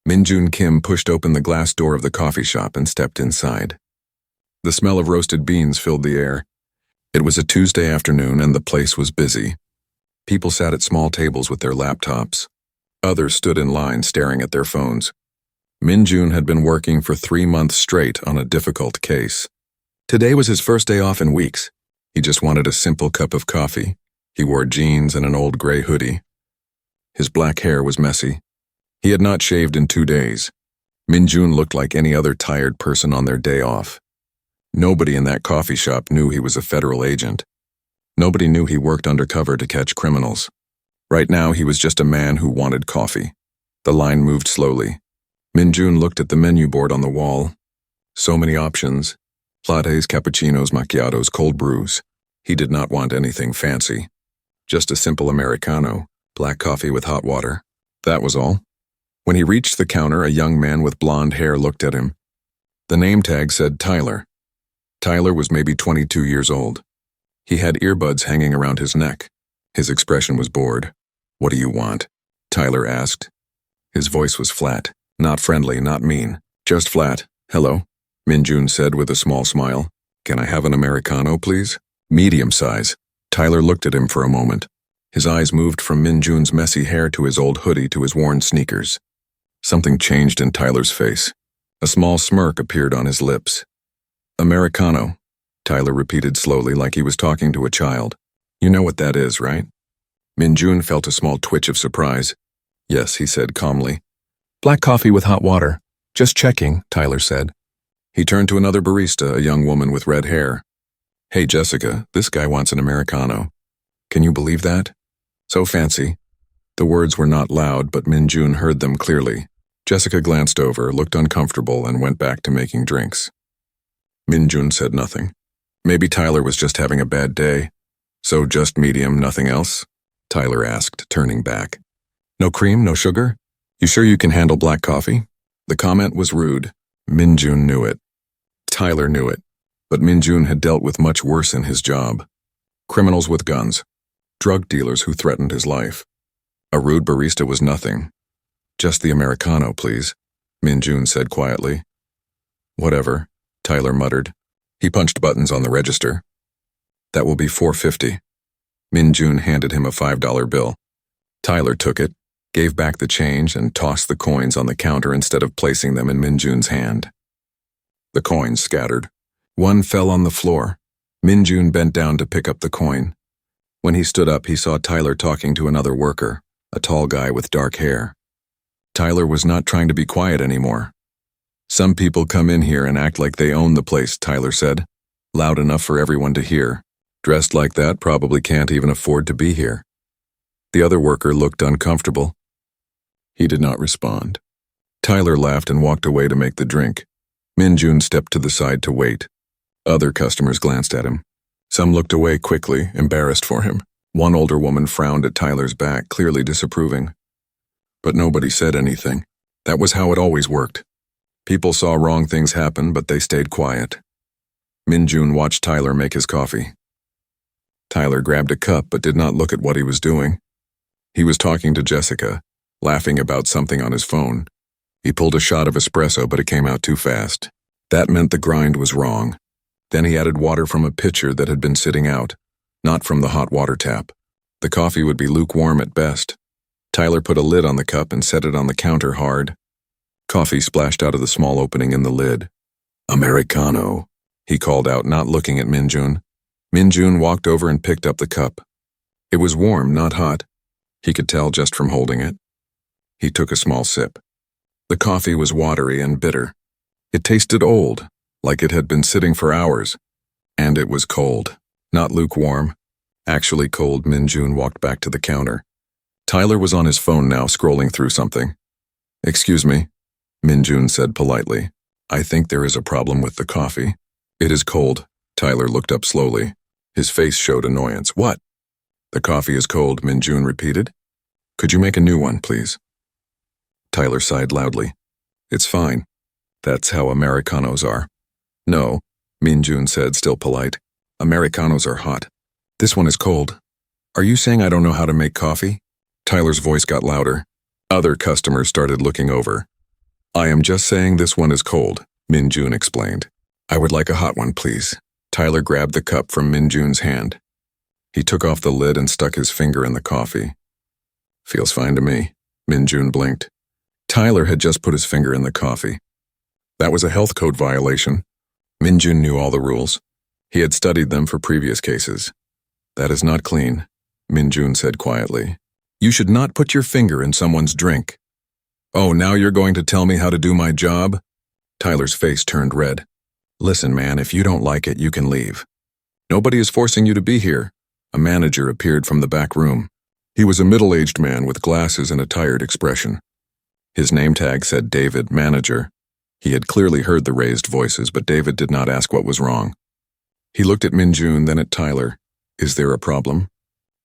Minjun Kim pushed open the glass door of the coffee shop and stepped inside. The smell of roasted beans filled the air. It was a Tuesday afternoon and the place was busy. People sat at small tables with their laptops. Others stood in line staring at their phones. Minjun had been working for 3 months straight on a difficult case. Today was his first day off in weeks. He just wanted a simple cup of coffee. He wore jeans and an old gray hoodie. His black hair was messy. He had not shaved in 2 days. Minjun looked like any other tired person on their day off. Nobody in that coffee shop knew he was a federal agent. Nobody knew he worked undercover to catch criminals. Right now, he was just a man who wanted coffee. The line moved slowly. Minjun looked at the menu board on the wall. So many options. Lattes, cappuccinos, macchiatos, cold brews. He did not want anything fancy. Just a simple Americano, black coffee with hot water. That was all. When he reached the counter, a young man with blonde hair looked at him. The name tag said Tyler. Tyler was maybe 22 years old. He had earbuds hanging around his neck. His expression was bored. "What do you want?" Tyler asked. His voice was flat, not friendly, not mean, just flat. "Hello," Minjun said with a small smile. "Can I have an Americano, please?" "Medium size." Tyler looked at him for a moment. His eyes moved from Minjun's messy hair to his old hoodie to his worn sneakers. Something changed in Tyler's face. A small smirk appeared on his lips. "Americano," Tyler repeated slowly like he was talking to a child. "You know what that is, right?" Minjun felt a small twitch of surprise. "Yes," he said calmly. "Black coffee with hot water. Just checking," Tyler said. He turned to another barista, a young woman with red hair. "Hey, Jessica, this guy wants an Americano. Can you believe that? So fancy." The words were not loud, but Minjun heard them clearly. Jessica glanced over, looked uncomfortable, and went back to making drinks. Minjun said nothing. Maybe Tyler was just having a bad day. "So just medium, nothing else?" Tyler asked, turning back. "No cream, no sugar? You sure you can handle black coffee?" The comment was rude. Minjun knew it. Tyler knew it. But Minjun had dealt with much worse in his job. Criminals with guns. Drug dealers who threatened his life. A rude barista was nothing. "Just the Americano, please," Minjun said quietly. "Whatever," Tyler muttered. He punched buttons on the register. "That will be $4.50. Minjun handed him a $5 bill. Tyler took it, gave back the change, and tossed the coins on the counter instead of placing them in Minjun's hand. The coins scattered. One fell on the floor. Minjun bent down to pick up the coin. When he stood up, he saw Tyler talking to another worker, a tall guy with dark hair. Tyler was not trying to be quiet anymore. "Some people come in here and act like they own the place," Tyler said, loud enough for everyone to hear. "Dressed like that, probably can't even afford to be here." The other worker looked uncomfortable. He did not respond. Tyler laughed and walked away to make the drink. Minjun stepped to the side to wait. Other customers glanced at him. Some looked away quickly, embarrassed for him. One older woman frowned at Tyler's back, clearly disapproving. But nobody said anything. That was how it always worked. People saw wrong things happen, but they stayed quiet. Minjun watched Tyler make his coffee. Tyler grabbed a cup but did not look at what he was doing. He was talking to Jessica, laughing about something on his phone. He pulled a shot of espresso, but it came out too fast. That meant the grind was wrong. Then he added water from a pitcher that had been sitting out, not from the hot water tap. The coffee would be lukewarm at best. Tyler put a lid on the cup and set it on the counter hard. Coffee splashed out of the small opening in the lid. "Americano," he called out, not looking at Minjun. Minjun walked over and picked up the cup. It was warm, not hot. He could tell just from holding it. He took a small sip. The coffee was watery and bitter. It tasted old, like it had been sitting for hours. And it was cold, not lukewarm. Actually cold. Minjun walked back to the counter. Tyler was on his phone now, scrolling through something. "Excuse me," Minjun said politely. "I think there is a problem with the coffee." "It is cold." Tyler looked up slowly. His face showed annoyance. "What?" "The coffee is cold," Minjun repeated. "Could you make a new one, please?" Tyler sighed loudly. "It's fine. That's how Americanos are." "No," Minjun said, still polite. "Americanos are hot. This one is cold. Are you saying I don't know how to make coffee?" Tyler's voice got louder. Other customers started looking over. I am just saying this one is cold, Min Jun explained. I would like a hot one, please. Tyler grabbed the cup from Min Jun's hand. He took off the lid and stuck his finger in the coffee. Feels fine to me, Min Jun blinked. Tyler had just put his finger in the coffee. That was a health code violation. Min Jun knew all the rules. He had studied them for previous cases. That is not clean, Min Jun said quietly. You should not put your finger in someone's drink. Oh, now you're going to tell me how to do my job? Tyler's face turned red. Listen, man, if you don't like it, you can leave. Nobody is forcing you to be here. A manager appeared from the back room. He was a middle-aged man with glasses and a tired expression. His name tag said David, manager. He had clearly heard the raised voices, but David did not ask what was wrong. He looked at Min Jun, then at Tyler. Is there a problem?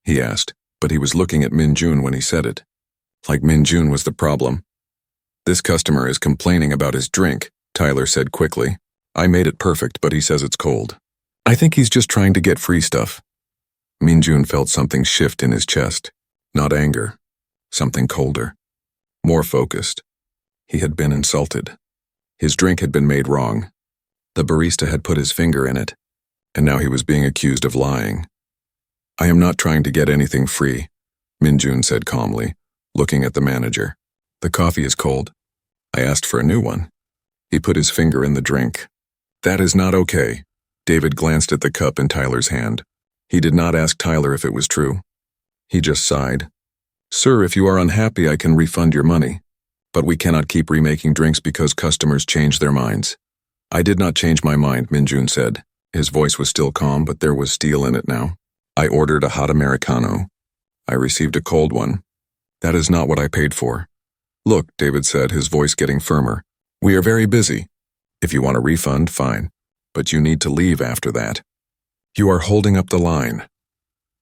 He asked, but he was looking at Min Jun when he said it. Like Min Jun was the problem. This customer is complaining about his drink, Tyler said quickly. I made it perfect, but he says it's cold. I think he's just trying to get free stuff. Min Jun felt something shift in his chest. Not anger. Something colder. More focused. He had been insulted. His drink had been made wrong. The barista had put his finger in it, and now he was being accused of lying. I am not trying to get anything free, Min Jun said calmly, looking at the manager. The coffee is cold. I asked for a new one. He put his finger in the drink. That is not okay. David glanced at the cup in Tyler's hand. He did not ask Tyler if it was true. He just sighed. Sir, if you are unhappy, I can refund your money. But we cannot keep remaking drinks because customers change their minds. I did not change my mind, Min Jun said. His voice was still calm, but there was steel in it now. I ordered a hot Americano. I received a cold one. That is not what I paid for. Look, David said, his voice getting firmer. We are very busy. If you want a refund, fine. But you need to leave after that. You are holding up the line.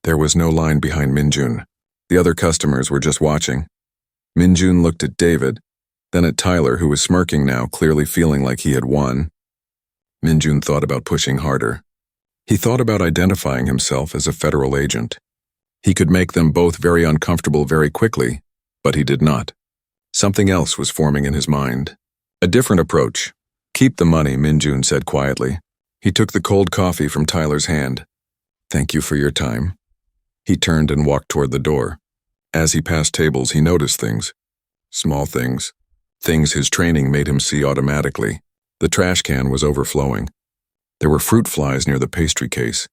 There was no line behind Min Jun. The other customers were just watching. Min Jun looked at David, then at Tyler, who was smirking now, clearly feeling like he had won. Min Jun thought about pushing harder. He thought about identifying himself as a federal agent. He could make them both very uncomfortable very quickly, but he did not. Something else was forming in his mind. A different approach. Keep the money, Min Jun said quietly. He took the cold coffee from Tyler's hand. Thank you for your time. He turned and walked toward the door. As he passed tables, he noticed things. Small things. Things his training made him see automatically. The trash can was overflowing. There were fruit flies near the pastry case.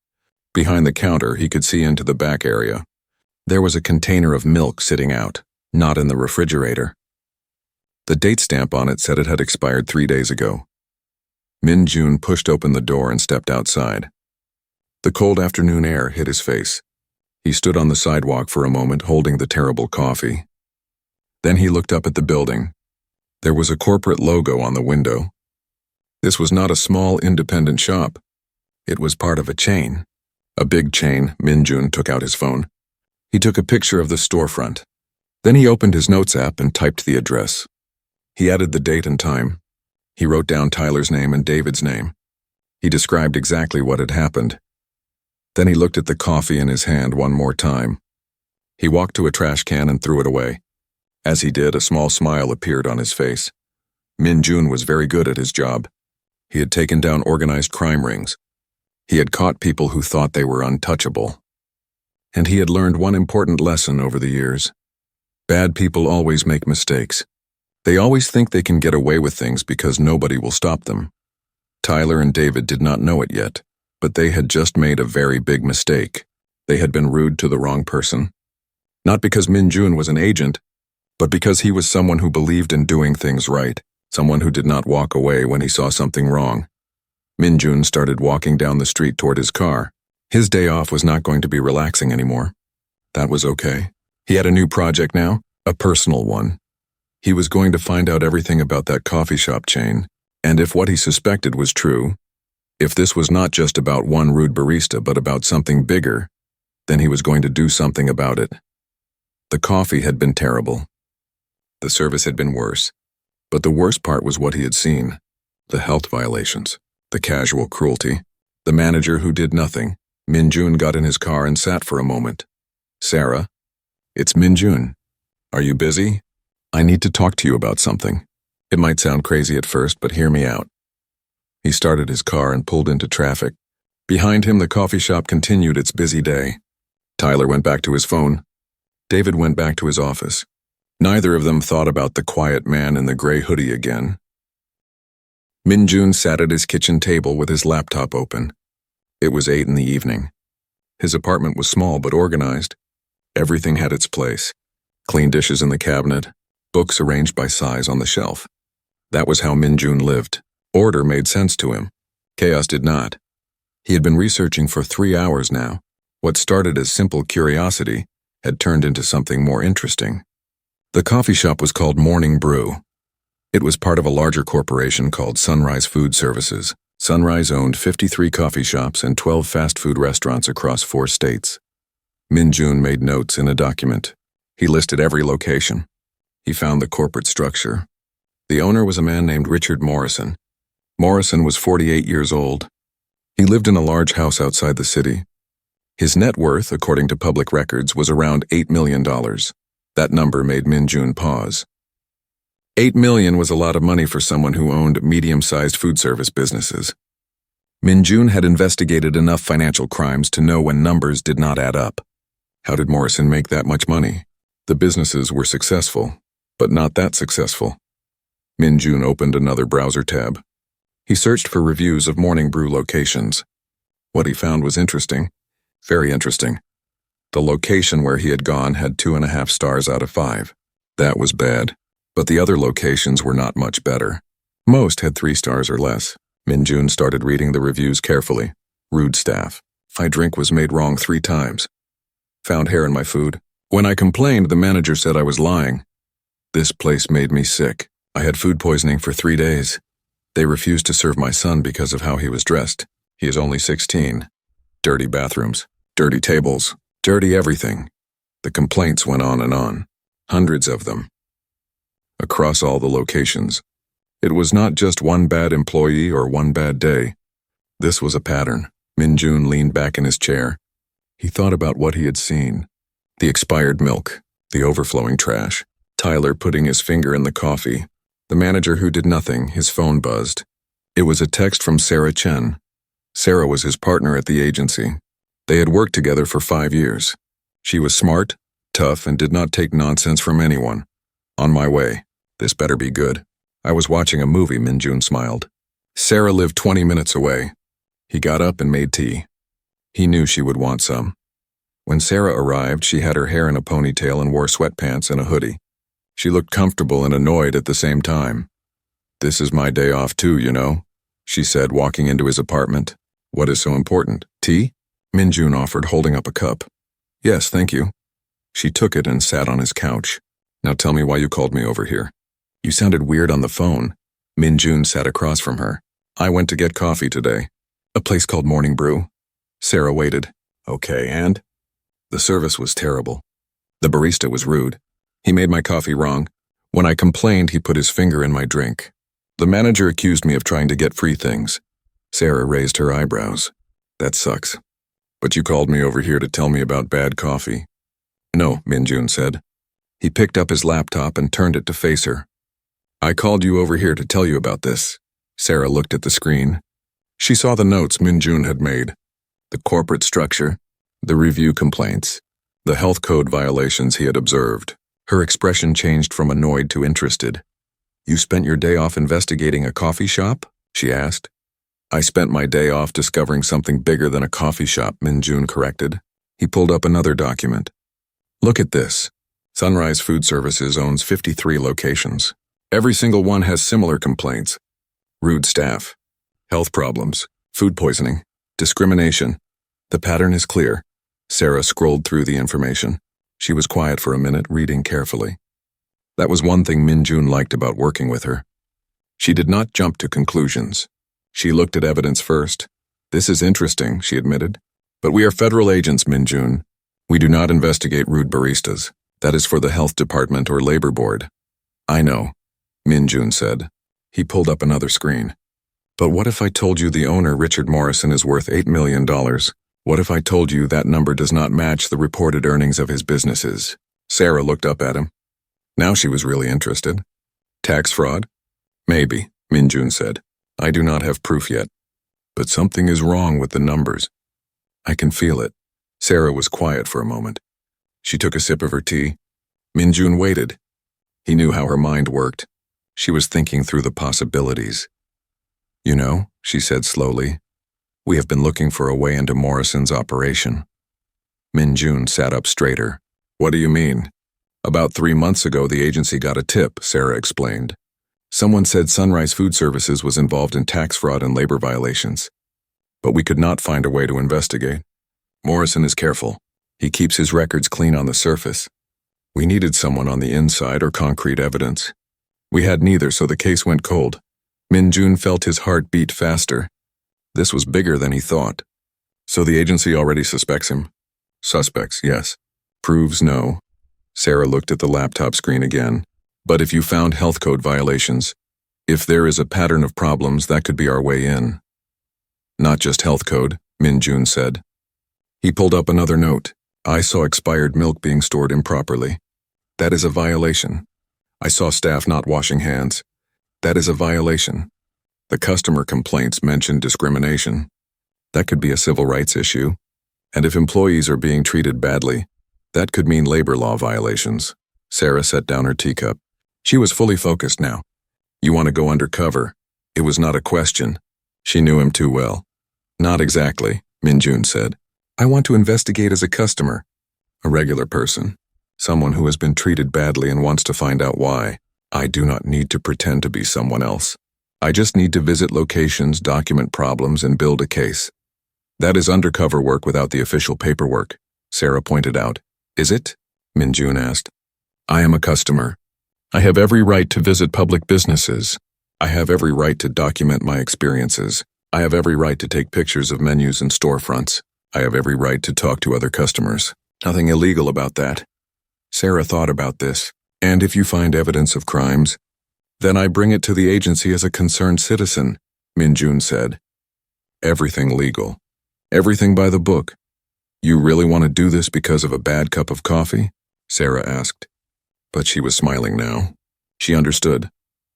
Behind the counter, he could see into the back area. There was a container of milk sitting out, not in the refrigerator. The date stamp on it said it had expired 3 days ago. Min Jun pushed open the door and stepped outside. The cold afternoon air hit his face. He stood on the sidewalk for a moment, holding the terrible coffee. Then he looked up at the building. There was a corporate logo on the window. This was not a small independent shop. It was part of a chain. A big chain. Min Jun took out his phone. He took a picture of the storefront. Then he opened his notes app and typed the address. He added the date and time. He wrote down Tyler's name and David's name. He described exactly what had happened. Then he looked at the coffee in his hand one more time. He walked to a trash can and threw it away. As he did, a small smile appeared on his face. Min Jun was very good at his job. He had taken down organized crime rings. He had caught people who thought they were untouchable. And he had learned one important lesson over the years. Bad people always make mistakes. They always think they can get away with things because nobody will stop them. Tyler and David did not know it yet, but they had just made a very big mistake. They had been rude to the wrong person. Not because Min Jun was an agent, but because he was someone who believed in doing things right, someone who did not walk away when he saw something wrong. Min Jun started walking down the street toward his car. His day off was not going to be relaxing anymore. That was okay. He had a new project now, a personal one. He was going to find out everything about that coffee shop chain, and if what he suspected was true, if this was not just about one rude barista but about something bigger, then he was going to do something about it. The coffee had been terrible. The service had been worse. But the worst part was what he had seen. The health violations, the casual cruelty, the manager who did nothing. Min Jun got in his car and sat for a moment. Sarah, it's Min Jun. Are you busy? I need to talk to you about something. It might sound crazy at first, but hear me out. He started his car and pulled into traffic. Behind him, the coffee shop continued its busy day. Tyler went back to his phone. David went back to his office. Neither of them thought about the quiet man in the gray hoodie again. Min-jun sat at his kitchen table with his laptop open. It was 8 in the evening. His apartment was small but organized. Everything had its place. Clean dishes in the cabinet, books arranged by size on the shelf. That was how Min-jun lived. Order made sense to him. Chaos did not. He had been researching for 3 hours now. What started as simple curiosity had turned into something more interesting. The coffee shop was called Morning Brew. It was part of a larger corporation called Sunrise Food Services. Sunrise owned 53 coffee shops and 12 fast food restaurants across 4 states. Min-jun made notes in a document. He listed every location. He found the corporate structure. The owner was a man named Richard Morrison. Morrison was 48 years old. He lived in a large house outside the city. His net worth, according to public records, was around $8 million. That number made Min-jun pause. $8 million was a lot of money for someone who owned medium-sized food service businesses. Min-jun had investigated enough financial crimes to know when numbers did not add up. How did Morrison make that much money? The businesses were successful, but not that successful. Min-jun opened another browser tab. He searched for reviews of Morning Brew locations. What he found was interesting, very interesting. The location where he had gone had 2.5 stars out of 5. That was bad, but the other locations were not much better. Most had 3 stars or less. Min-jun started reading the reviews carefully. Rude staff. My drink was made wrong 3 times. Found hair in my food. When I complained, the manager said I was lying. This place made me sick. I had food poisoning for 3 days. They refused to serve my son because of how he was dressed. He is only 16. Dirty bathrooms, dirty tables, dirty everything. The complaints went on and on. Hundreds of them. Across all the locations. It was not just one bad employee or one bad day. This was a pattern. Min-jun leaned back in his chair. He thought about what he had seen. The expired milk, the overflowing trash, Tyler putting his finger in the coffee. The manager who did nothing, his phone buzzed. It was a text from Sarah Chen. Sarah was his partner at the agency. They had worked together for 5 years. She was smart, tough, and did not take nonsense from anyone. On my way. This better be good. I was watching a movie, Min-jun smiled. Sarah lived 20 minutes away. He got up and made tea. He knew she would want some. When Sarah arrived, she had her hair in a ponytail and wore sweatpants and a hoodie. She looked comfortable and annoyed at the same time. This is my day off too, you know, she said, walking into his apartment. What is so important? Tea? Min-jun offered, holding up a cup. Yes, thank you. She took it and sat on his couch. Now tell me why you called me over here. You sounded weird on the phone. Min-jun sat across from her. I went to get coffee today. A place called Morning Brew. Sarah waited. Okay, and? The service was terrible. The barista was rude. He made my coffee wrong. When I complained, he put his finger in my drink. The manager accused me of trying to get free things. Sarah raised her eyebrows. That sucks. But you called me over here to tell me about bad coffee. No, Min-jun said. He picked up his laptop and turned it to face her. I called you over here to tell you about this. Sarah looked at the screen. She saw the notes Min-jun had made. The corporate structure, the review complaints, the health code violations he had observed. Her expression changed from annoyed to interested. You spent your day off investigating a coffee shop? She asked. I spent my day off discovering something bigger than a coffee shop, Min-jun corrected. He pulled up another document. Look at this. Sunrise Food Services owns 53 locations. Every single one has similar complaints. Rude staff, health problems, food poisoning, discrimination. The pattern is clear. Sarah scrolled through the information. She was quiet for a minute, reading carefully. That was one thing Min-jun liked about working with her. She did not jump to conclusions. She looked at evidence first. This is interesting, she admitted. But we are federal agents, Min-jun. We do not investigate rude baristas. That is for the health department or labor board. I know, Min-jun said. He pulled up another screen. But what if I told you the owner, Richard Morrison, is worth $8 million? What if I told you that number does not match the reported earnings of his businesses? Sarah looked up at him. Now she was really interested. Tax fraud? Maybe, Minjun said. I do not have proof yet. But something is wrong with the numbers. I can feel it. Sarah was quiet for a moment. She took a sip of her tea. Minjun waited. He knew how her mind worked. She was thinking through the possibilities. You know, she said slowly, we have been looking for a way into Morrison's operation. Minjun sat up straighter. What do you mean? About 3 months ago, the agency got a tip, Sarah explained. Someone said Sunrise Food Services was involved in tax fraud and labor violations. But we could not find a way to investigate. Morrison is careful. He keeps his records clean on the surface. We needed someone on the inside or concrete evidence. We had neither, so the case went cold. Minjun felt his heart beat faster. This was bigger than he thought. So the agency already suspects him? Suspects, yes. Proves no. Sarah looked at the laptop screen again. But if you found health code violations, if there is a pattern of problems, that could be our way in. Not just health code, Minjun said. He pulled up another note. I saw expired milk being stored improperly. That is a violation. I saw staff not washing hands. That is a violation. The customer complaints mentioned discrimination. That could be a civil rights issue. And if employees are being treated badly, that could mean labor law violations. Sarah set down her teacup. She was fully focused now. You want to go undercover? It was not a question. She knew him too well. Not exactly, Minjun said. I want to investigate as a customer. A regular person. Someone who has been treated badly and wants to find out why. I do not need to pretend to be someone else. I just need to visit locations, document problems, and build a case. That is undercover work without the official paperwork, Sarah pointed out. Is it? Minjun asked. I am a customer. I have every right to visit public businesses. I have every right to document my experiences. I have every right to take pictures of menus and storefronts. I have every right to talk to other customers. Nothing illegal about that. Sarah thought about this. And if you find evidence of crimes, then I bring it to the agency as a concerned citizen, Minjun said. Everything legal. Everything by the book. You really want to do this because of a bad cup of coffee? Sarah asked. But she was smiling now. She understood.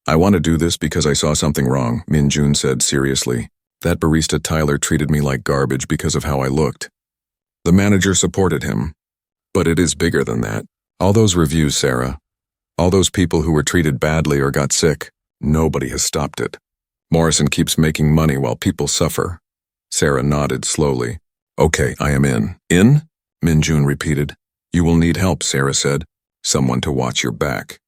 I want to do this because I saw something wrong, Minjun said seriously. That barista Tyler treated me like garbage because of how I looked. The manager supported him. But it is bigger than that. All those reviews, Sarah. All those people who were treated badly or got sick. Nobody has stopped it. Morrison keeps making money while people suffer. Sarah nodded slowly. Okay, I am in. In? Minjun repeated. You will need help, Sarah said. Someone to watch your back.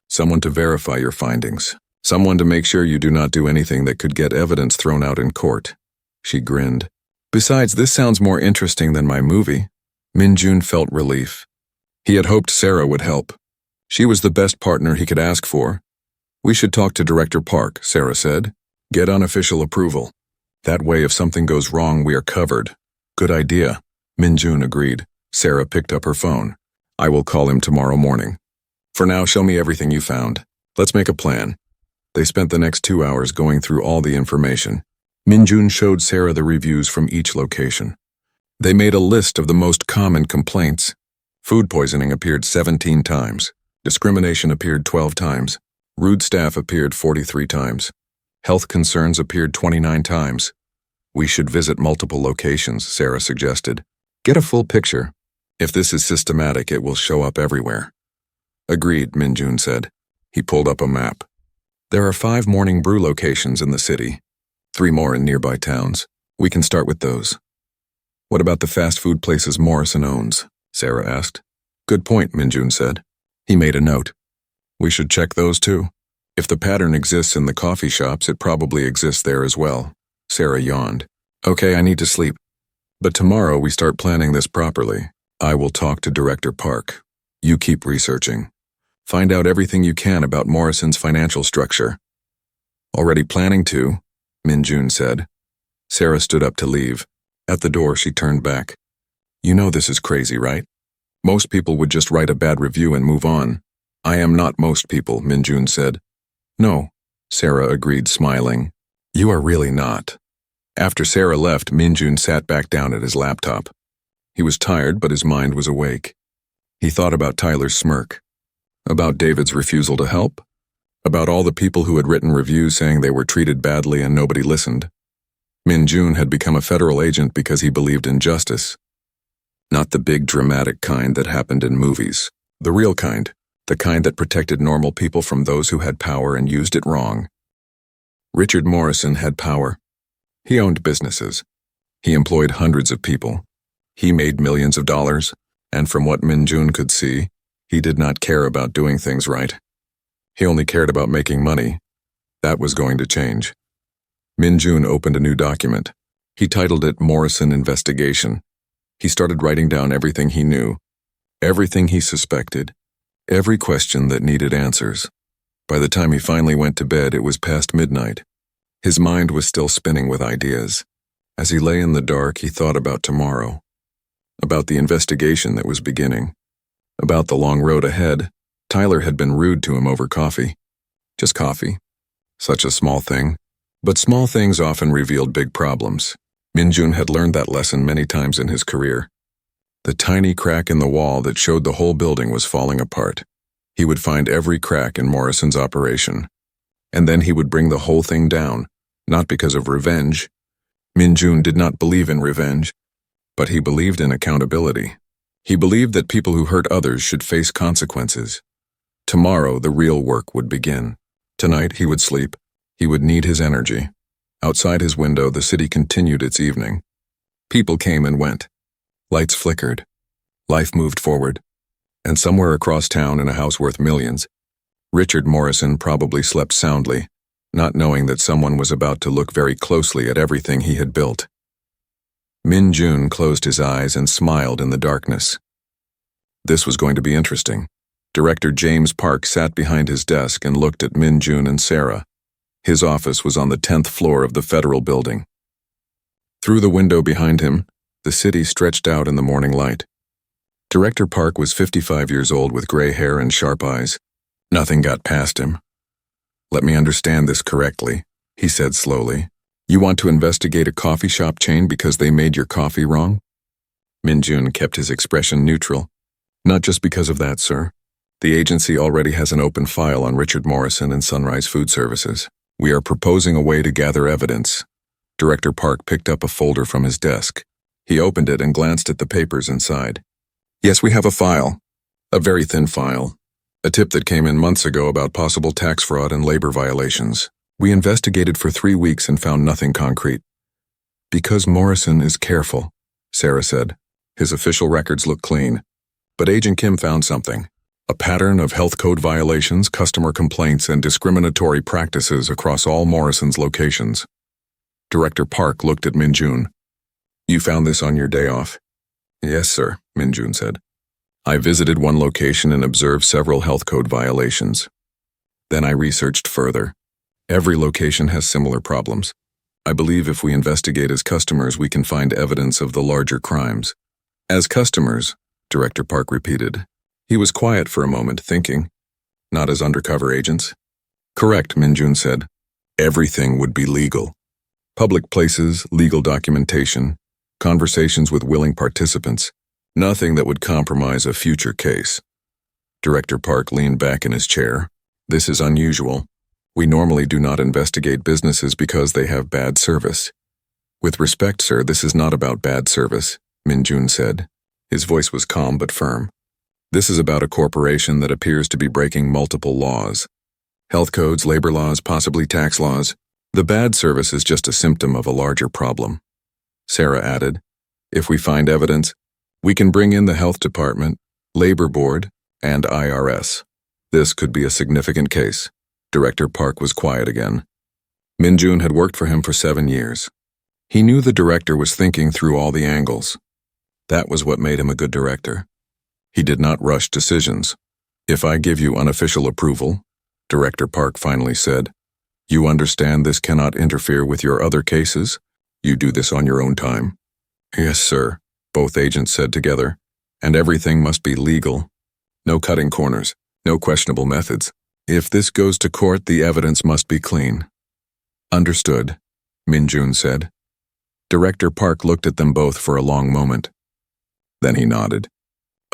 Someone to verify your findings. Someone to make sure you do not do anything that could get evidence thrown out in court. She grinned. Besides, this sounds more interesting than my movie. Minjun felt relief. He had hoped Sarah would help. She was the best partner he could ask for. We should talk to Director Park, Sarah said. Get unofficial approval. That way, if something goes wrong, we are covered. Good idea. Minjun agreed. Sarah picked up her phone. I will call him tomorrow morning. For now, show me everything you found. Let's make a plan. They spent the next 2 hours going through all the information. Minjun showed Sarah the reviews from each location. They made a list of the most common complaints. Food poisoning appeared 17 times. Discrimination appeared 12 times. Rude staff appeared 43 times. Health concerns appeared 29 times. We should visit multiple locations, Sarah suggested. Get a full picture. If this is systematic, it will show up everywhere. Agreed, Minjun said. He pulled up a map. There are 5 Morning Brew locations in the city. 3 more in nearby towns. We can start with those. What about the fast food places Morrison owns? Sarah asked. Good point, Minjun said. He made a note. We should check those too. If the pattern exists in the coffee shops, it probably exists there as well. Sarah yawned. Okay, I need to sleep. But tomorrow we start planning this properly. I will talk to Director Park. You keep researching. Find out everything you can about Morrison's financial structure. Already planning to, Minjun said. Sarah stood up to leave. At the door, she turned back. You know this is crazy, right? Most people would just write a bad review and move on. I am not most people, Minjun said. No, Sarah agreed, smiling. You are really not. After Sarah left, Minjun sat back down at his laptop. He was tired, but his mind was awake. He thought about Tyler's smirk. About David's refusal to help. about all the people who had written reviews saying they were treated badly and nobody listened. Min Jun had become a federal agent because he believed in justice. Not the big dramatic kind that happened in movies. The real kind. The kind that protected normal people from those who had power and used it wrong. Richard Morrison had power. He owned businesses. He employed hundreds of people. He made millions of dollars, and from what Min Jun could see, he did not care about doing things right. He only cared about making money. That was going to change. Min Jun opened a new document. He titled it Morrison Investigation. He started writing down everything he knew, everything he suspected, every question that needed answers. By the time he finally went to bed, it was past midnight. His mind was still spinning with ideas. As he lay in the dark, he thought about tomorrow, about the investigation that was beginning, about the long road ahead. Tyler had been rude to him over coffee. Just coffee. Such a small thing. But small things often revealed big problems. Min Jun had learned that lesson many times in his career. The tiny crack in the wall that showed the whole building was falling apart. He would find every crack in Morrison's operation. And then he would bring the whole thing down, not because of revenge. Min Jun did not believe in revenge, but he believed in accountability. He believed that people who hurt others should face consequences. Tomorrow, the real work would begin. Tonight, he would sleep. He would need his energy. Outside his window, the city continued its evening. People came and went. Lights flickered. Life moved forward. And somewhere across town, in a house worth millions, Richard Morrison probably slept soundly, not knowing that someone was about to look very closely at everything he had built. Min Jun closed his eyes and smiled in the darkness. This was going to be interesting. Director James Park sat behind his desk and looked at Min Jun and Sarah. His office was on the 10th floor of the federal building. Through the window behind him, the city stretched out in the morning light. Director Park was 55 years old with gray hair and sharp eyes. Nothing got past him. "Let me understand this correctly," he said slowly. "You want to investigate a coffee shop chain because they made your coffee wrong?" Min Jun kept his expression neutral. "Not just because of that, sir. The agency already has an open file on Richard Morrison and Sunrise Food Services. We are proposing a way to gather evidence." Director Park picked up a folder from his desk. He opened it and glanced at the papers inside. "Yes, we have a file. A very thin file. A tip that came in months ago about possible tax fraud and labor violations. We investigated for 3 weeks and found nothing concrete." "Because Morrison is careful," Sarah said. "His official records look clean. But Agent Kim found something. A pattern of health code violations, customer complaints, and discriminatory practices across all Morrison's locations." Director Park looked at Min Jun. "You found this on your day off?" "Yes, sir," Min Jun said. "I visited one location and observed several health code violations. Then I researched further. Every location has similar problems. I believe if we investigate as customers, we can find evidence of the larger crimes." "As customers," Director Park repeated. He was quiet for a moment, thinking. "Not as undercover agents?" "Correct," Min Jun said. "Everything would be legal. Public places, legal documentation, conversations with willing participants. Nothing that would compromise a future case." Director Park leaned back in his chair. "This is unusual. We normally do not investigate businesses because they have bad service." "With respect, sir, this is not about bad service," Min Jun said. His voice was calm but firm. "This is about a corporation that appears to be breaking multiple laws. Health codes, labor laws, possibly tax laws. The bad service is just a symptom of a larger problem." Sarah added, "If we find evidence, we can bring in the health department, labor board, and IRS. This could be a significant case." Director Park was quiet again. Min Jun had worked for him for 7 years. He knew the director was thinking through all the angles. That was what made him a good director. He did not rush decisions. "If I give you unofficial approval," Director Park finally said, "you understand this cannot interfere with your other cases? You do this on your own time?" "Yes, sir," both agents said together. "And everything must be legal. No cutting corners, no questionable methods. If this goes to court, the evidence must be clean." "Understood," Min Jun said. Director Park looked at them both for a long moment. Then he nodded.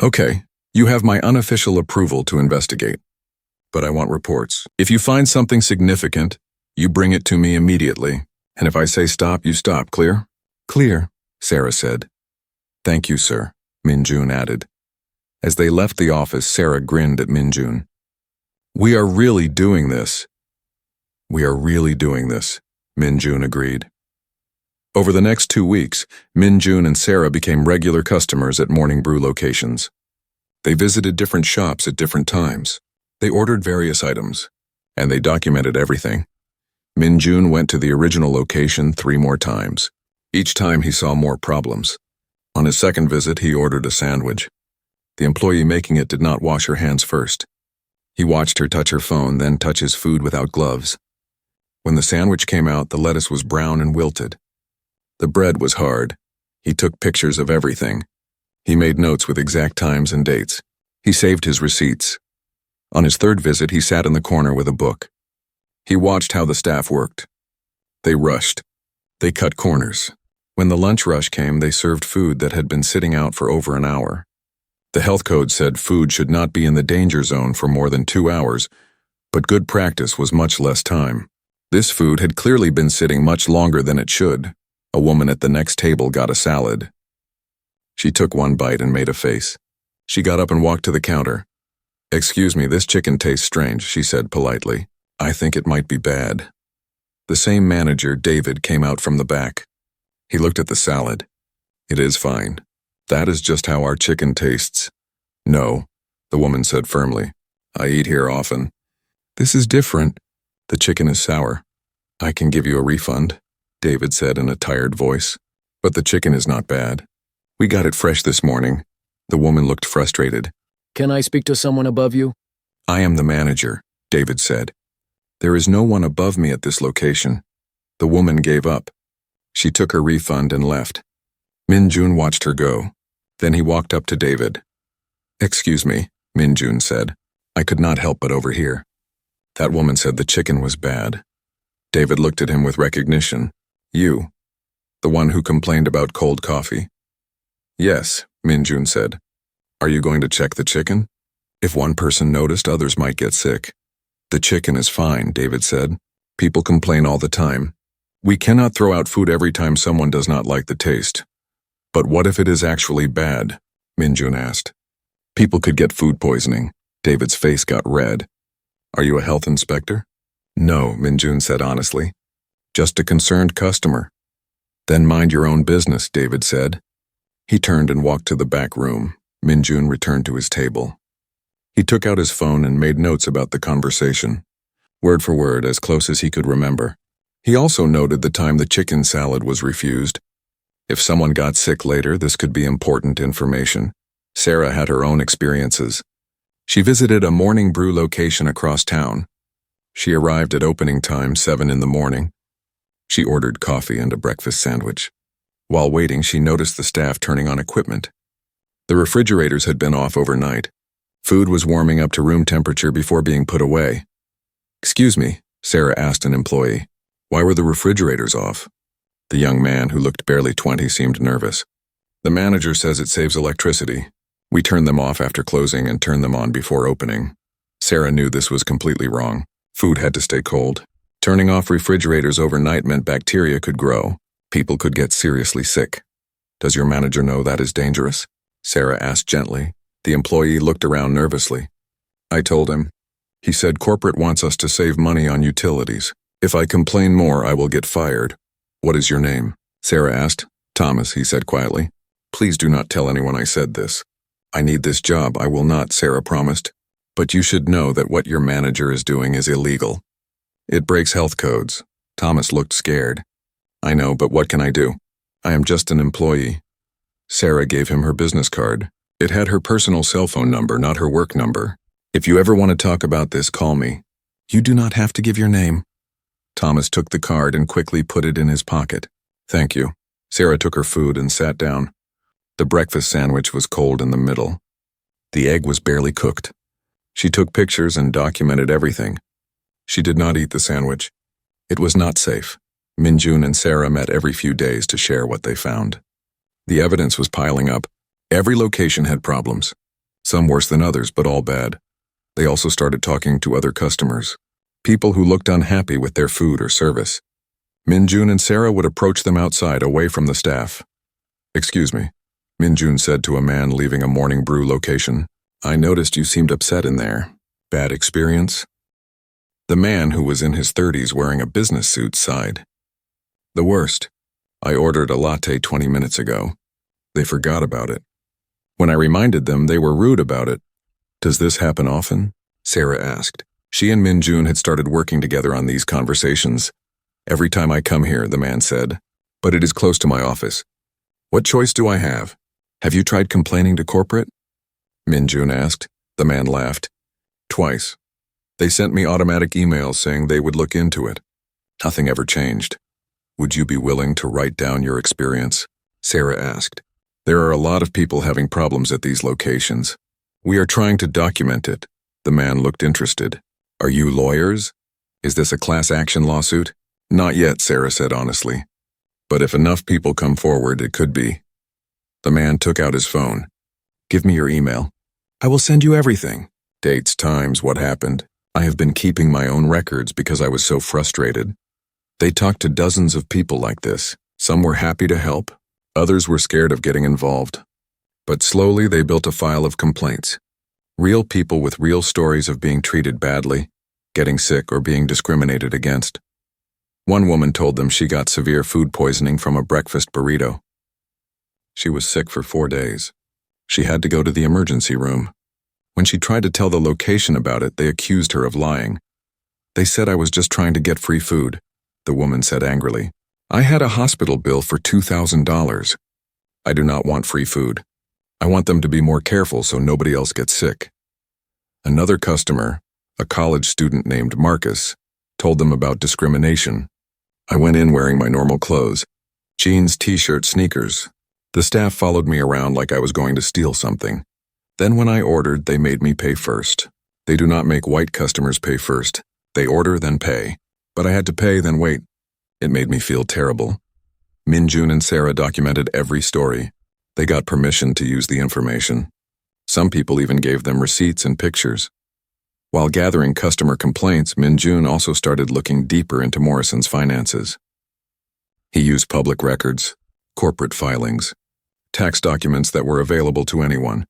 "Okay, you have my unofficial approval to investigate. but I want reports. If you find something significant, you bring it to me immediately. And if I say stop, you stop. Clear? Clear, Sarah said. Thank you, sir, Min-jun added. As they left the office, Sarah grinned at Min-jun. We are really doing this. We are really doing this, Min-jun agreed. Over the next 2 weeks, Min-jun and Sarah became regular customers at Morning Brew locations. They visited different shops at different times. They ordered various items, and they documented everything. Min-jun went to the original location 3 more times. Each time he saw more problems. On his second visit, he ordered a sandwich. The employee making it did not wash her hands first. He watched her touch her phone, then touch his food without gloves. When the sandwich came out, the lettuce was brown and wilted. The bread was hard. He took pictures of everything. He made notes with exact times and dates. He saved his receipts. On his third visit, he sat in the corner with a book. He watched how the staff worked. They rushed. They cut corners. When the lunch rush came, they served food that had been sitting out for over an hour. The health code said food should not be in the danger zone for more than 2 hours, but good practice was much less time. This food had clearly been sitting much longer than it should. A woman at the next table got a salad. She took one bite and made a face. She got up and walked to the counter. Excuse me, this chicken tastes strange, she said politely. I think it might be bad. The same manager, David, came out from the back. He looked at the salad. It is fine. That is just how our chicken tastes. No, the woman said firmly. I eat here often. This is different. The chicken is sour. I can give you a refund, David said in a tired voice. But the chicken is not bad. We got it fresh this morning. The woman looked frustrated. Can I speak to someone above you? I am the manager, David said. There is no one above me at this location. The woman gave up. She took her refund and left. Min-jun watched her go. Then he walked up to David. Excuse me, Min-jun said. I could not help but overhear. That woman said the chicken was bad. David looked at him with recognition. You, the one who complained about cold coffee. Yes, Min-jun said. Are you going to check the chicken? If one person noticed, others might get sick. The chicken is fine, David said. People complain all the time. We cannot throw out food every time someone does not like the taste. But what if it is actually bad? Min-jun asked. People could get food poisoning. David's face got red. Are you a health inspector? No, Min-jun said honestly. Just a concerned customer. Then mind your own business, David said. He turned and walked to the back room. Min-jun returned to his table. He took out his phone and made notes about the conversation. Word for word, as close as he could remember. He also noted the time the chicken salad was refused. If someone got sick later, this could be important information. Sarah had her own experiences. She visited a Morning Brew location across town. She arrived at opening time, 7 in the morning. She ordered coffee and a breakfast sandwich. While waiting, she noticed the staff turning on equipment. The refrigerators had been off overnight. Food was warming up to room temperature before being put away. Excuse me, Sarah asked an employee. Why were the refrigerators off? The young man, who looked barely 20, seemed nervous. The manager says it saves electricity. We turn them off after closing and turn them on before opening. Sarah knew this was completely wrong. Food had to stay cold. Turning off refrigerators overnight meant bacteria could grow. People could get seriously sick. Does your manager know that is dangerous? Sarah asked gently. The employee looked around nervously. I told him. He said corporate wants us to save money on utilities. If I complain more, I will get fired. What is your name? Sarah asked. Thomas, he said quietly. Please do not tell anyone I said this. I need this job. I will not, Sarah promised. But you should know that what your manager is doing is illegal. It breaks health codes. Thomas looked scared. I know, but what can I do? I am just an employee. Sarah gave him her business card. It had her personal cell phone number, not her work number. If you ever want to talk about this, call me. You do not have to give your name. Thomas took the card and quickly put it in his pocket. Thank you. Sarah took her food and sat down. The breakfast sandwich was cold in the middle. The egg was barely cooked. She took pictures and documented everything. She did not eat the sandwich. It was not safe. Min-jun and Sarah met every few days to share what they found. The evidence was piling up. Every location had problems. Some worse than others, but all bad. They also started talking to other customers, people who looked unhappy with their food or service. Minjun and Sarah would approach them outside, away from the staff. "Excuse me," Minjun said to a man leaving a Morning Brew location. "I noticed you seemed upset in there. Bad experience?" The man, who was in his 30s wearing a business suit, sighed. "The worst. I ordered a latte 20 minutes ago. They forgot about it. When I reminded them, they were rude about it." "Does this happen often?" Sarah asked. She and Minjun had started working together on these conversations. "Every time I come here," the man said, "but it is close to my office. What choice do I have? Have you tried complaining to corporate?" Minjun asked. The man laughed. "Twice. They sent me automatic emails saying they would look into it. Nothing ever changed. Would you be willing to write down your experience?" Sarah asked. "There are a lot of people having problems at these locations. We are trying to document it." The man looked interested. "Are you lawyers? Is this a class action lawsuit?" "Not yet," Sarah said honestly. "But if enough people come forward, it could be." The man took out his phone. "Give me your email. I will send you everything. Dates, times, what happened. I have been keeping my own records because I was so frustrated." They talked to dozens of people like this. Some were happy to help. Others were scared of getting involved. But slowly they built a file of complaints. Real people with real stories of being treated badly, getting sick, or being discriminated against. One woman told them she got severe food poisoning from a breakfast burrito. She was sick for 4 days. She had to go to the emergency room. When she tried to tell the location about it, they accused her of lying. "They said I was just trying to get free food," the woman said angrily. "I had a hospital bill for $2,000. I do not want free food. I want them to be more careful so nobody else gets sick." Another customer, a college student named Marcus, told them about discrimination. "I went in wearing my normal clothes, jeans, t-shirt, sneakers. The staff followed me around like I was going to steal something. Then when I ordered, they made me pay first. They do not make white customers pay first. They order, then pay. But I had to pay, then wait. It made me feel terrible." Minjun and Sarah documented every story. They got permission to use the information. Some people even gave them receipts and pictures. While gathering customer complaints, Minjun also started looking deeper into Morrison's finances. He used public records, corporate filings, tax documents that were available to anyone.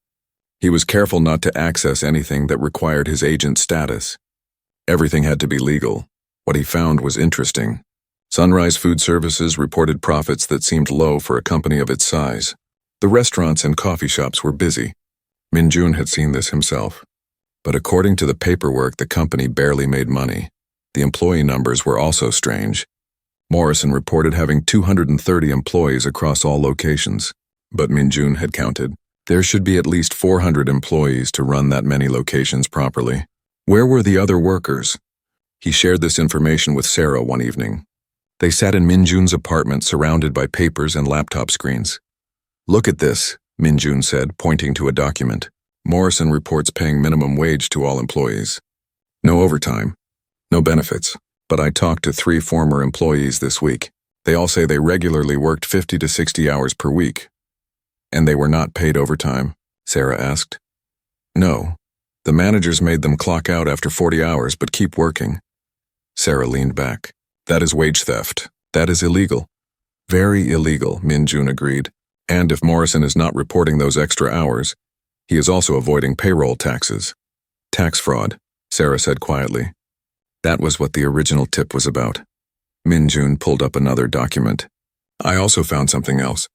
He was careful not to access anything that required his agent status. Everything had to be legal. What he found was interesting. Sunrise Food Services reported profits that seemed low for a company of its size. The restaurants and coffee shops were busy. Minjun had seen this himself. But according to the paperwork, the company barely made money. The employee numbers were also strange. Morrison reported having 230 employees across all locations, but Minjun had counted. There should be at least 400 employees to run that many locations properly. Where were the other workers? He shared this information with Sarah one evening. They sat in Minjun's apartment surrounded by papers and laptop screens. "Look at this," Minjun said, pointing to a document. "Morrison reports paying minimum wage to all employees. No overtime, no benefits. But I talked to 3 former employees this week. They all say they regularly worked 50 to 60 hours per week." "And they were not paid overtime?" Sarah asked. "No. The managers made them clock out after 40 hours but keep working." Sarah leaned back. "That is wage theft. That is illegal." "Very illegal," Minjun agreed. "And if Morrison is not reporting those extra hours, he is also avoiding payroll taxes." "Tax fraud," Sarah said quietly. That was what the original tip was about. Minjun pulled up another document. "I also found something else.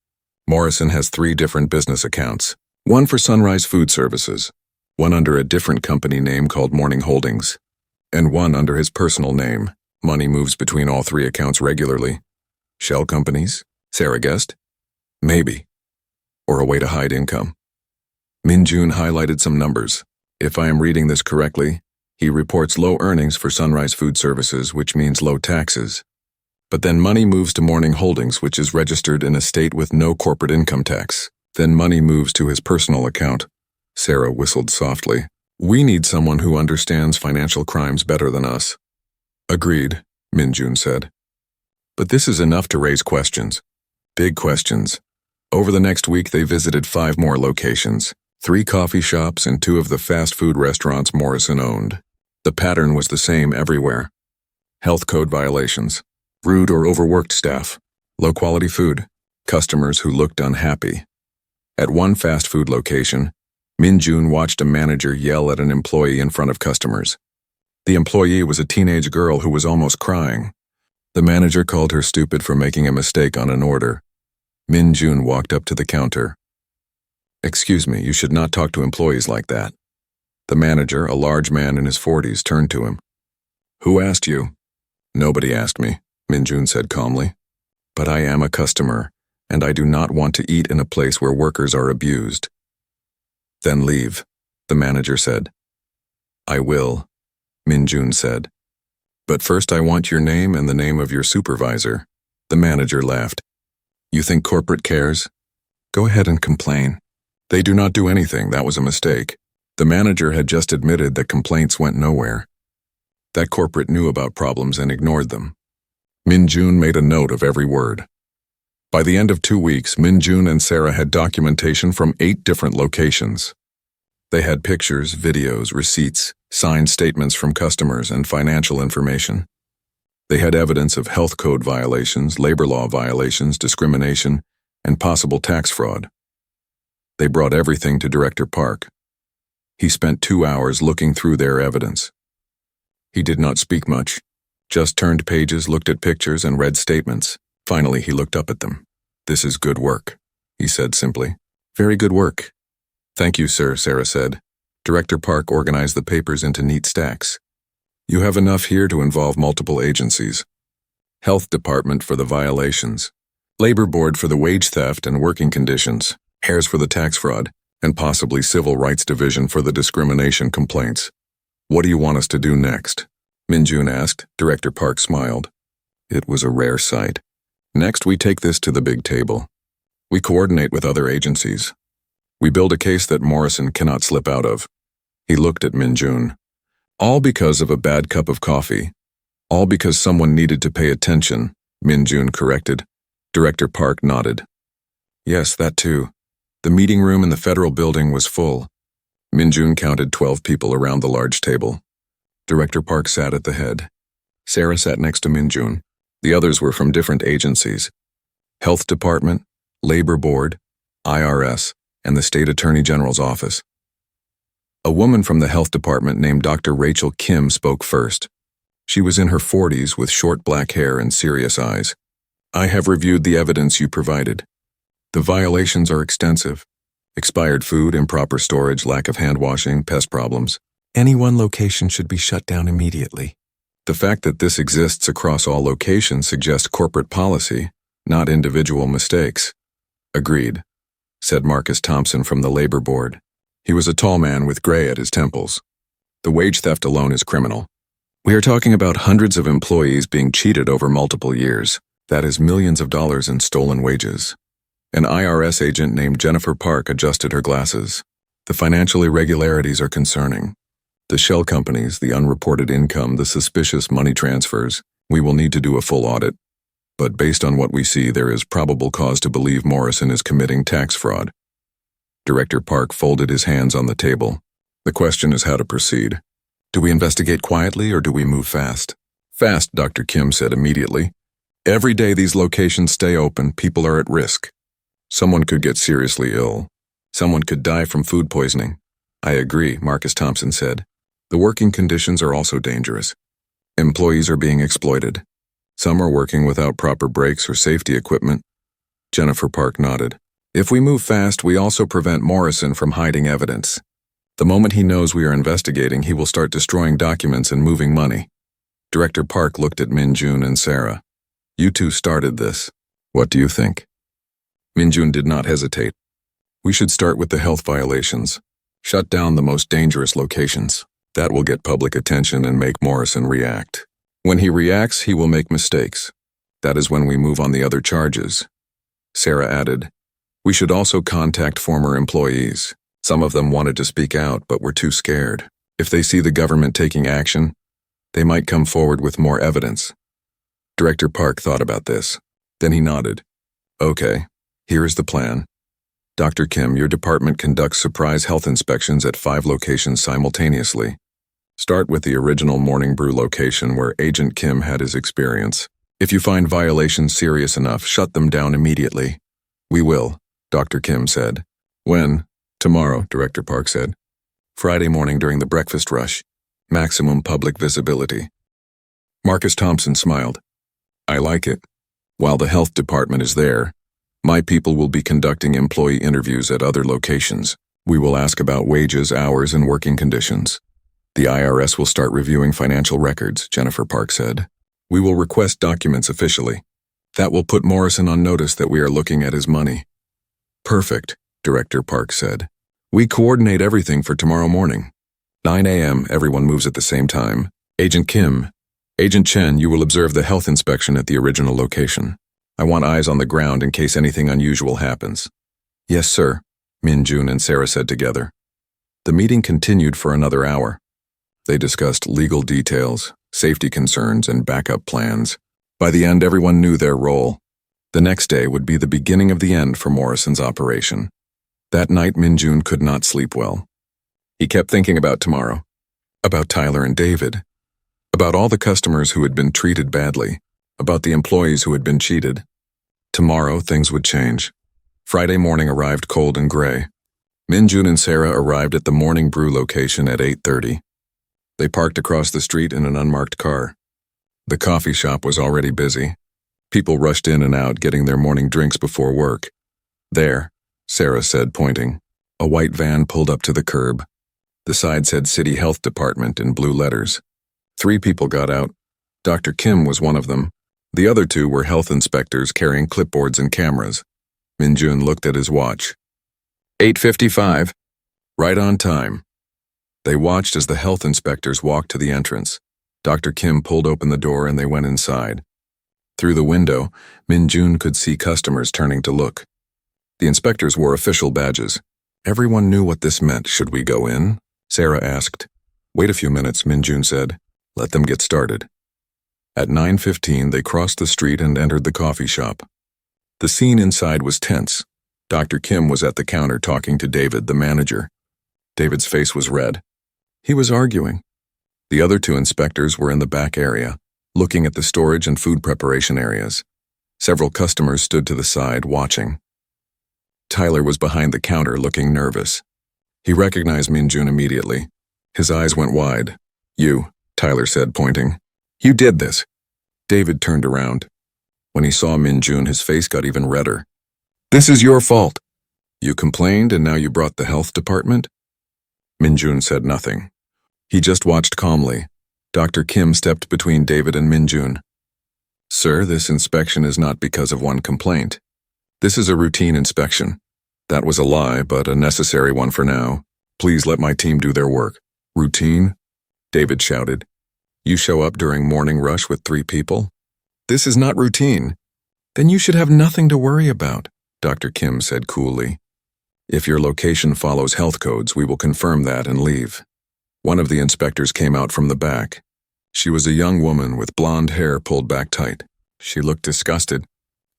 Morrison has 3 different business accounts. One for Sunrise Food Services, one under a different company name called Morning Holdings, and one under his personal name. Money moves between all 3 accounts regularly. Shell companies? Sarah guessed. Maybe. Or a way to hide income." Minjun highlighted some numbers. "If I am reading this correctly, he reports low earnings for Sunrise Food Services, which means low taxes. But then money moves to Morning Holdings, which is registered in a state with no corporate income tax. Then money moves to his personal account." Sarah whistled softly. "We need someone who understands financial crimes better than us." "Agreed," Minjun said. "But this is enough to raise questions. Big questions." Over the next week, they visited 5 more locations. 3 coffee shops and 2 of the fast food restaurants Morrison owned. The pattern was the same everywhere. Health code violations, rude or overworked staff, low-quality food, customers who looked unhappy. At one fast food location, Min-jun watched a manager yell at an employee in front of customers. The employee was a teenage girl who was almost crying. The manager called her stupid for making a mistake on an order. Min-jun walked up to the counter. "Excuse me, you should not talk to employees like that." The manager, a large man in his 40s, turned to him. "Who asked you?" "Nobody asked me," Min-jun said calmly. "But I am a customer, and I do not want to eat in a place where workers are abused." "Then leave," the manager said. "I will," Min-jun said. "But first I want your name and the name of your supervisor." The manager laughed. "You think corporate cares? Go ahead and complain." "They do not do anything, that was a mistake." The manager had just admitted that complaints went nowhere. That corporate knew about problems and ignored them. Min-jun made a note of every word. By the end of 2 weeks, Min-jun and Sarah had documentation from 8 different locations. They had pictures, videos, receipts, signed statements from customers, and financial information. They had evidence of health code violations, labor law violations, discrimination, and possible tax fraud. They brought everything to Director Park. He spent 2 hours looking through their evidence. He did not speak much, just turned pages, looked at pictures, and read statements. Finally, he looked up at them. "This is good work," he said simply. "Very good work." "Thank you, sir," Sarah said. Director Park organized the papers into neat stacks. "You have enough here to involve multiple agencies. Health Department for the violations, Labor Board for the wage theft and working conditions, HARES for the tax fraud, and possibly Civil Rights Division for the discrimination complaints. What do you want us to do next?" Min-jun asked. Director Park smiled. It was a rare sight. "Next, we take this to the big table. We coordinate with other agencies. We build a case that Morrison cannot slip out of." He looked at Min-jun. "All because of a bad cup of coffee. All because someone needed to pay attention," Min-jun corrected. Director Park nodded. "Yes, that too. The meeting room in the federal building was full." Min-jun counted 12 people around the large table. Director Park sat at the head. Sarah sat next to Min-jun. The others were from different agencies: Health Department, Labor Board, IRS, and the State Attorney General's office. A woman from the Health Department named Dr. Rachel Kim spoke first. She was in her 40s with short black hair and serious eyes. "I have reviewed the evidence you provided. The violations are extensive. Expired food, improper storage, lack of hand washing, pest problems. Any one location should be shut down immediately. The fact that this exists across all locations suggests corporate policy, not individual mistakes." "Agreed," said Marcus Thompson from the Labor Board. He was a tall man with gray at his temples. "The wage theft alone is criminal. We are talking about hundreds of employees being cheated over multiple years. That is millions of dollars in stolen wages." An IRS agent named Jennifer Park adjusted her glasses. "The financial irregularities are concerning. The shell companies, the unreported income, the suspicious money transfers. We will need to do a full audit. But based on what we see, there is probable cause to believe Morrison is committing tax fraud." Director Park folded his hands on the table. "The question is how to proceed. Do we investigate quietly or do we move fast?" "Fast," Dr. Kim said immediately. "Every day these locations stay open, people are at risk. Someone could get seriously ill. Someone could die from food poisoning." "I agree," Marcus Thompson said. "The working conditions are also dangerous. Employees are being exploited. Some are working without proper breaks or safety equipment." Jennifer Park nodded. "If we move fast, we also prevent Morrison from hiding evidence. The moment he knows we are investigating, he will start destroying documents and moving money." Director Park looked at Min-jun and Sarah. "You two started this. What do you think?" Min-jun did not hesitate. "We should start with the health violations. Shut down the most dangerous locations. That will get public attention and make Morrison react. When he reacts, he will make mistakes. That is when we move on the other charges." Sarah added, "We should also contact former employees. Some of them wanted to speak out but were too scared. If they see the government taking action, they might come forward with more evidence." Director Park thought about this. Then he nodded. "Okay, here is the plan. Dr. Kim, your department conducts surprise health inspections at 5 locations simultaneously. Start with the original Morning Brew location where Agent Kim had his experience. If you find violations serious enough, shut them down immediately. We will, Dr. Kim said. When? Tomorrow, Director Park said. Friday morning during the breakfast rush. Maximum public visibility. Marcus Thompson smiled. I like it. While the health department is there, my people will be conducting employee interviews at other locations. We will ask about wages, hours, and working conditions. The IRS will start reviewing financial records, Jennifer Park said. We will request documents officially. That will put Morrison on notice that we are looking at his money. Perfect, Director Park said. We coordinate everything for tomorrow morning. 9 a.m., everyone moves at the same time. Agent Kim, Agent Chen, you will observe the health inspection at the original location. I want eyes on the ground in case anything unusual happens. Yes, sir, Min Jun and Sarah said together. The meeting continued for another hour. They discussed legal details, safety concerns, and backup plans. By the end, everyone knew their role. The next day would be the beginning of the end for Morrison's operation. That night, Min Jun could not sleep well. He kept thinking about tomorrow, about Tyler and David, about all the customers who had been treated badly, about the employees who had been cheated. Tomorrow, things would change. Friday morning arrived cold and gray. Min Jun and Sarah arrived at the Morning Brew location at 8:30. They parked across the street in an unmarked car. The coffee shop was already busy. People rushed in and out getting their morning drinks before work. There, Sarah said, pointing. A white van pulled up to the curb. The side said City Health Department in blue letters. 3 people got out. Dr. Kim was one of them. The other 2 were health inspectors carrying clipboards and cameras. Min Jun looked at his watch. 8:55. Right on time. They watched as the health inspectors walked to the entrance. Dr. Kim pulled open the door and they went inside. Through the window, Min Jun could see customers turning to look. The inspectors wore official badges. Everyone knew what this meant. Should we go in? Sarah asked. Wait a few minutes, Min Jun said. Let them get started. At 9:15, they crossed the street and entered the coffee shop. The scene inside was tense. Dr. Kim was at the counter talking to David, the manager. David's face was red. He was arguing. The other 2 inspectors were in the back area, looking at the storage and food preparation areas. Several customers stood to the side, watching. Tyler was behind the counter, looking nervous. He recognized Min Jun immediately. His eyes went wide. You, Tyler said, pointing. You did this. David turned around. When he saw Min Jun, his face got even redder. This is your fault. You complained and now you brought the health department? Min Jun said nothing. He just watched calmly. Dr. Kim stepped between David and Min Jun. Sir, this inspection is not because of one complaint. This is a routine inspection. That was a lie, but a necessary one for now. Please let my team do their work. Routine? David shouted. You show up during morning rush with 3 people? This is not routine. Then you should have nothing to worry about, Dr. Kim said coolly. If your location follows health codes, we will confirm that and leave. One of the inspectors came out from the back. She was a young woman with blonde hair pulled back tight. She looked disgusted.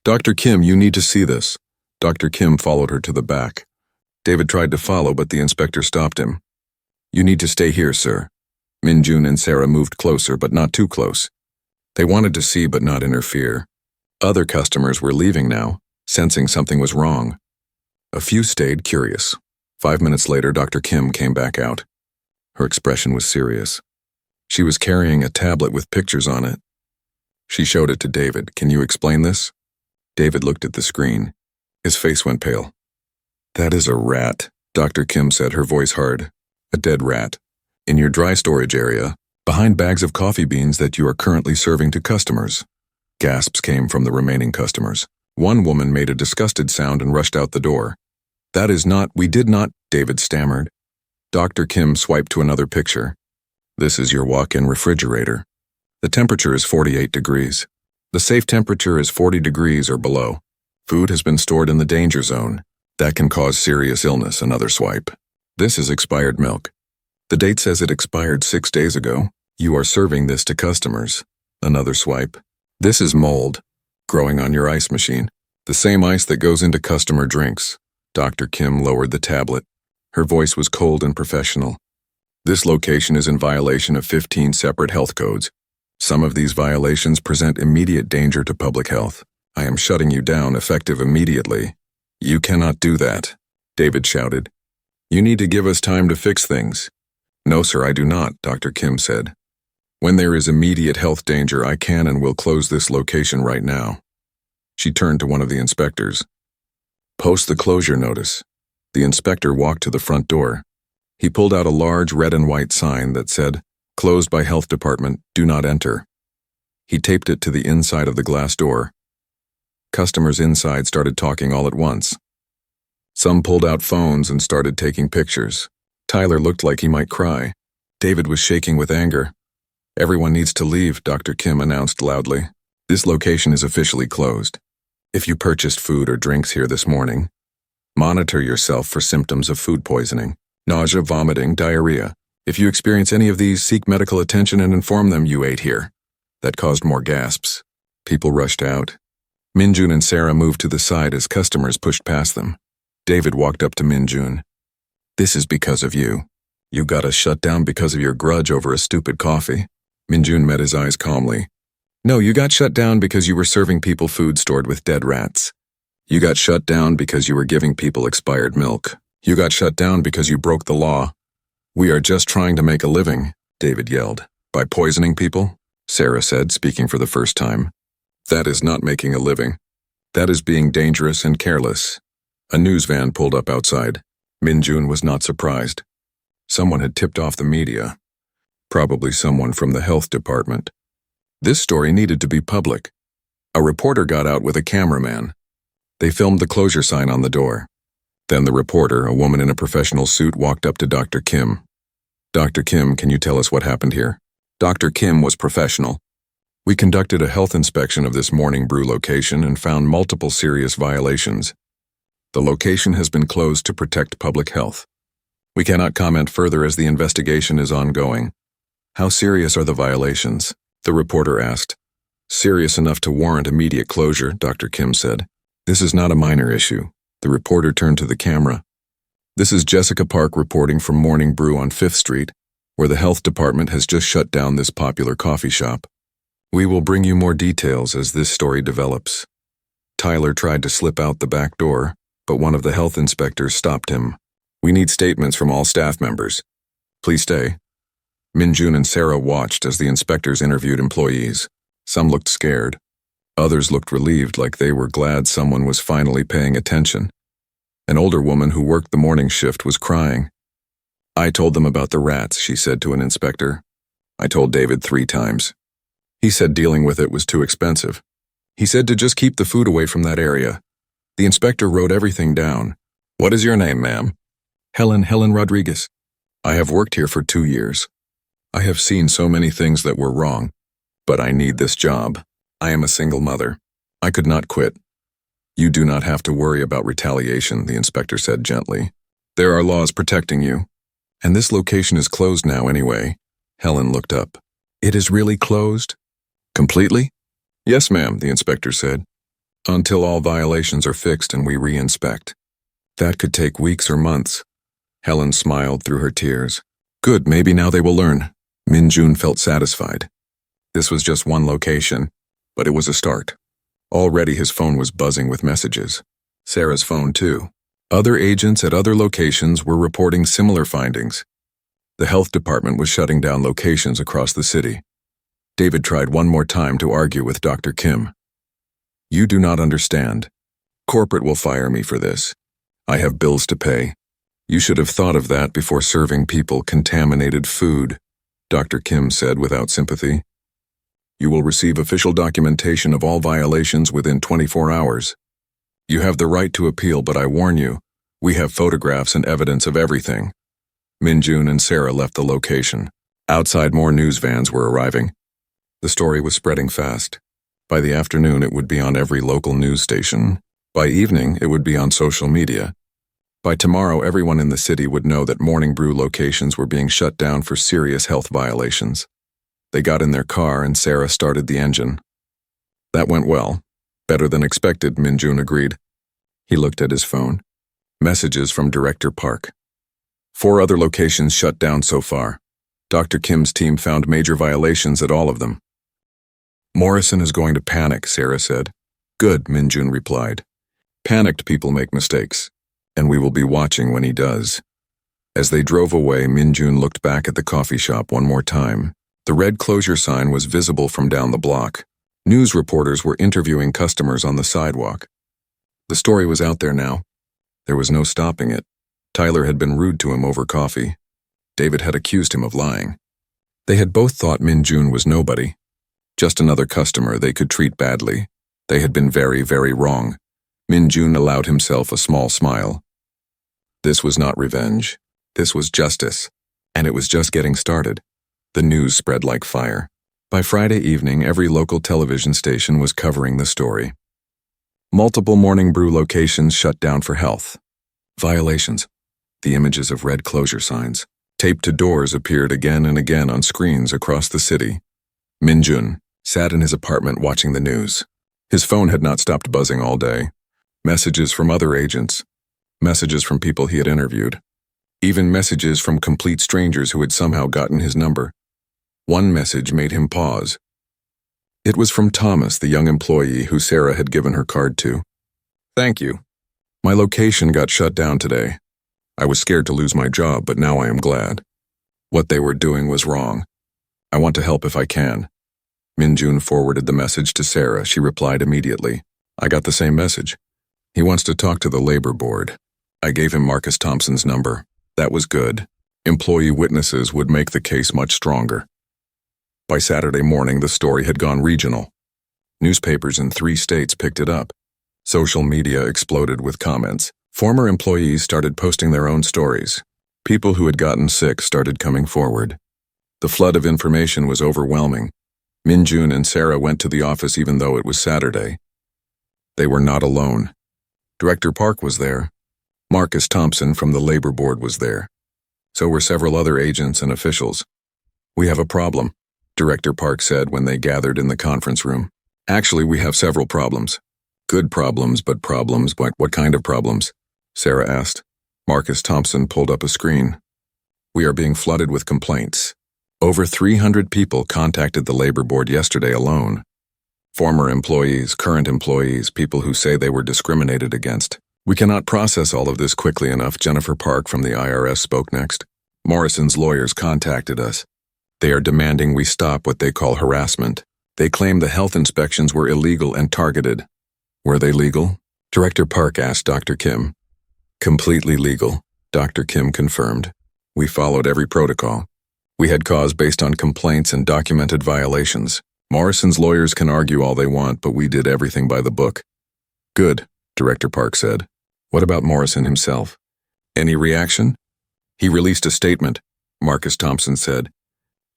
Dr. Kim, you need to see this. Dr. Kim followed her to the back. David tried to follow, but the inspector stopped him. You need to stay here, sir. Min Jun and Sarah moved closer, but not too close. They wanted to see but not interfere. Other customers were leaving now, sensing something was wrong. A few stayed curious. 5 minutes later, Dr. Kim came back out. Her expression was serious. She was carrying a tablet with pictures on it. She showed it to David. Can you explain this? David looked at the screen. His face went pale. That is a rat, Dr. Kim said, her voice hard. A dead rat. In your dry storage area, behind bags of coffee beans that you are currently serving to customers. Gasps came from the remaining customers. One woman made a disgusted sound and rushed out the door. That is not, we did not, David stammered. Dr. Kim swiped to another picture. This is your walk-in refrigerator. The temperature is 48 degrees. The safe temperature is 40 degrees or below. Food has been stored in the danger zone. That can cause serious illness. Another swipe. This is expired milk. The date says it expired 6 days ago. You are serving this to customers. Another swipe. This is mold, growing on your ice machine. The same ice that goes into customer drinks. Dr. Kim lowered the tablet. Her voice was cold and professional. This location is in violation of 15 separate health codes. Some of these violations present immediate danger to public health. I am shutting you down effective immediately. You cannot do that, David shouted. You need to give us time to fix things. No, sir, I do not, Dr. Kim said. When there is immediate health danger, I can and will close this location right now. She turned to one of the inspectors. Post the closure notice. The inspector walked to the front door. He pulled out a large red and white sign that said, Closed by Health Department, do not enter. He taped it to the inside of the glass door. Customers inside started talking all at once. Some pulled out phones and started taking pictures. Tyler looked like he might cry. David was shaking with anger. Everyone needs to leave, Dr. Kim announced loudly. This location is officially closed. If you purchased food or drinks here this morning, monitor yourself for symptoms of food poisoning, nausea, vomiting, diarrhea. If you experience any of these, seek medical attention and inform them you ate here. That caused more gasps. People rushed out. Minjun and Sarah moved to the side as customers pushed past them. David walked up to Minjun. This is because of you. You got us shut down because of your grudge over a stupid coffee. Minjun met his eyes calmly. No, you got shut down because you were serving people food stored with dead rats. You got shut down because you were giving people expired milk. You got shut down because you broke the law. We are just trying to make a living, David yelled. By poisoning people? Sarah said, speaking for the first time. That is not making a living. That is being dangerous and careless. A news van pulled up outside. Minjun was not surprised. Someone had tipped off the media. Probably someone from the health department. This story needed to be public. A reporter got out with a cameraman. They filmed the closure sign on the door. Then the reporter, a woman in a professional suit, walked up to Dr. Kim. Dr. Kim, can you tell us what happened here? Dr. Kim was professional. We conducted a health inspection of this Morning Brew location and found multiple serious violations. The location has been closed to protect public health. We cannot comment further as the investigation is ongoing. How serious are the violations? The reporter asked. Serious enough to warrant immediate closure, Dr. Kim said. This is not a minor issue. The reporter turned to the camera. This is Jessica Park reporting from Morning Brew on 5th Street, where the health department has just shut down this popular coffee shop. We will bring you more details as this story develops. Tyler tried to slip out the back door, but one of the health inspectors stopped him. We need statements from all staff members. Please stay. Minjun and Sarah watched as the inspectors interviewed employees. Some looked scared. Others looked relieved, like they were glad someone was finally paying attention. An older woman who worked the morning shift was crying. I told them about the rats, she said to an inspector. I told David 3 times. He said dealing with it was too expensive. He said to just keep the food away from that area. The inspector wrote everything down. What is your name, ma'am? Helen Rodriguez. I have worked here for 2 years. I have seen so many things that were wrong, but I need this job. I am a single mother. I could not quit. You do not have to worry about retaliation, the inspector said gently. There are laws protecting you. And this location is closed now anyway. Helen looked up. It is really closed? Completely? Yes, ma'am, the inspector said. Until all violations are fixed and we re-inspect. That could take weeks or months. Helen smiled through her tears. Good, maybe now they will learn. Minjun felt satisfied. This was just one location, but it was a start. Already his phone was buzzing with messages. Sarah's phone too. Other agents at other locations were reporting similar findings. The health department was shutting down locations across the city. David tried one more time to argue with Dr. Kim. You do not understand. Corporate will fire me for this. I have bills to pay. You should have thought of that before serving people contaminated food, Dr. Kim said without sympathy. You will receive official documentation of all violations within 24 hours. You have the right to appeal, but I warn you, we have photographs and evidence of everything. Minjun and Sarah left the location. Outside, more news vans were arriving. The story was spreading fast. By the afternoon, it would be on every local news station. By evening, it would be on social media. By tomorrow, everyone in the city would know that Morning Brew locations were being shut down for serious health violations. They got in their car and Sarah started the engine. That went well. Better than expected, Minjun agreed. He looked at his phone. Messages from Director Park. 4 other locations shut down so far. Dr. Kim's team found major violations at all of them. Morrison is going to panic, Sarah said. Good, Minjun replied. Panicked people make mistakes, and we will be watching when he does. As they drove away, Minjun looked back at the coffee shop one more time. The red closure sign was visible from down the block. News reporters were interviewing customers on the sidewalk. The story was out there now. There was no stopping it. Tyler had been rude to him over coffee. David had accused him of lying. They had both thought Minjun was nobody. Just another customer they could treat badly. They had been very, very wrong. Minjun allowed himself a small smile. This was not revenge. This was justice. And it was just getting started. The news spread like fire. By Friday evening, every local television station was covering the story. Multiple Morning Brew locations shut down for health violations. The images of red closure signs, taped to doors, appeared again and again on screens across the city. Minjun sat in his apartment watching the news. His phone had not stopped buzzing all day. Messages from other agents. Messages from people he had interviewed. Even messages from complete strangers who had somehow gotten his number. One message made him pause. It was from Thomas, the young employee who Sarah had given her card to. Thank you. My location got shut down today. I was scared to lose my job, but now I am glad. What they were doing was wrong. I want to help if I can. Minjun forwarded the message to Sarah. She replied immediately. I got the same message. He wants to talk to the labor board. I gave him Marcus Thompson's number. That was good. Employee witnesses would make the case much stronger. By Saturday morning, the story had gone regional. Newspapers in 3 states picked it up. Social media exploded with comments. Former employees started posting their own stories. People who had gotten sick started coming forward. The flood of information was overwhelming. Minjun and Sarah went to the office even though it was Saturday. They were not alone. Director Park was there. Marcus Thompson from the labor board was there. So were several other agents and officials. We have a problem, Director Park said when they gathered in the conference room. Actually, we have several problems. Good problems, but what kind of problems? Sarah asked. Marcus Thompson pulled up a screen. We are being flooded with complaints. Over 300 people contacted the labor board yesterday alone. Former employees, current employees, people who say they were discriminated against. We cannot process all of this quickly enough, Jennifer Park from the IRS spoke next. Morrison's lawyers contacted us. They are demanding we stop what they call harassment. They claim the health inspections were illegal and targeted. Were they legal? Director Park asked Dr. Kim. Completely legal, Dr. Kim confirmed. We followed every protocol. We had cause based on complaints and documented violations. Morrison's lawyers can argue all they want, but we did everything by the book. Good, Director Park said. What about Morrison himself? Any reaction? He released a statement, Marcus Thompson said.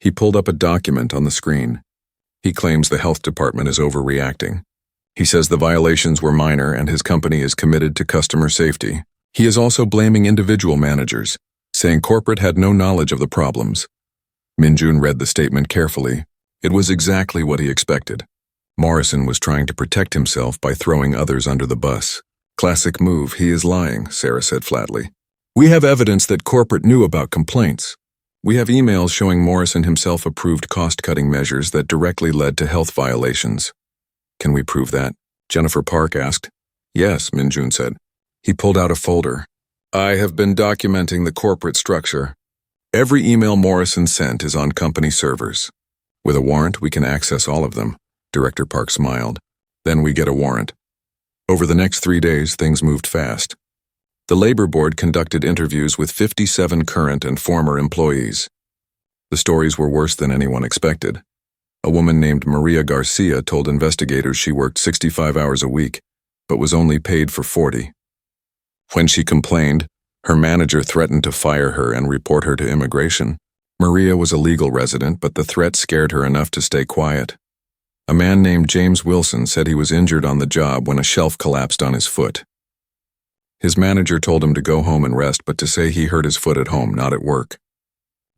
He pulled up a document on the screen. He claims the health department is overreacting. He says the violations were minor and his company is committed to customer safety. He is also blaming individual managers, saying corporate had no knowledge of the problems. Minjun read the statement carefully. It was exactly what he expected. Morrison was trying to protect himself by throwing others under the bus. Classic move, he is lying, Sarah said flatly. We have evidence that corporate knew about complaints. We have emails showing Morrison himself approved cost-cutting measures that directly led to health violations. Can we prove that? Jennifer Park asked. Yes, Minjun said. He pulled out a folder. I have been documenting the corporate structure. Every email Morrison sent is on company servers. With a warrant, we can access all of them. Director Park smiled. Then we get a warrant. Over the next 3 days, things moved fast. The labor board conducted interviews with 57 current and former employees. The stories were worse than anyone expected. A woman named Maria Garcia told investigators she worked 65 hours a week, but was only paid for 40. When she complained, her manager threatened to fire her and report her to immigration. Maria was a legal resident, but the threat scared her enough to stay quiet. A man named James Wilson said he was injured on the job when a shelf collapsed on his foot. His manager told him to go home and rest, but to say he hurt his foot at home, not at work.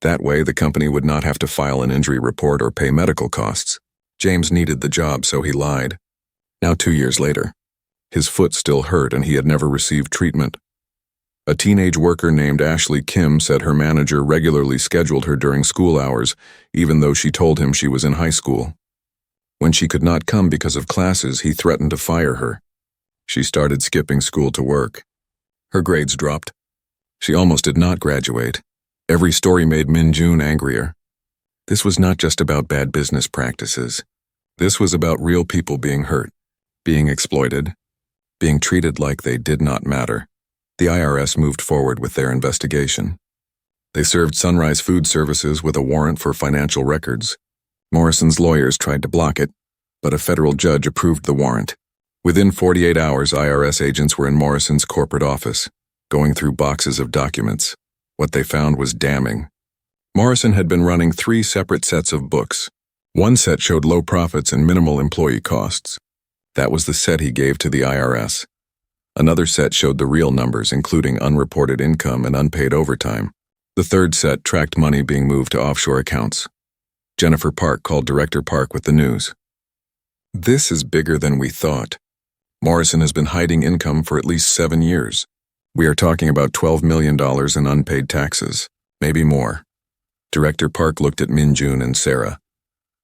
That way, the company would not have to file an injury report or pay medical costs. James needed the job, so he lied. Now 2 years later, his foot still hurt and he had never received treatment. A teenage worker named Ashley Kim said her manager regularly scheduled her during school hours, even though she told him she was in high school. When she could not come because of classes, he threatened to fire her. She started skipping school to work. Her grades dropped. She almost did not graduate. Every story made Min Jun angrier. This was not just about bad business practices. This was about real people being hurt, being exploited, being treated like they did not matter. The IRS moved forward with their investigation. They served Sunrise Food Services with a warrant for financial records. Morrison's lawyers tried to block it, but a federal judge approved the warrant. Within 48 hours, IRS agents were in Morrison's corporate office, going through boxes of documents. What they found was damning. Morrison had been running 3 separate sets of books. One set showed low profits and minimal employee costs. That was the set he gave to the IRS. Another set showed the real numbers, including unreported income and unpaid overtime. The third set tracked money being moved to offshore accounts. Jennifer Park called Director Park with the news. "This is bigger than we thought. Morrison has been hiding income for at least 7 years. We are talking about $12 million in unpaid taxes, maybe more." Director Park looked at Min Jun and Sarah.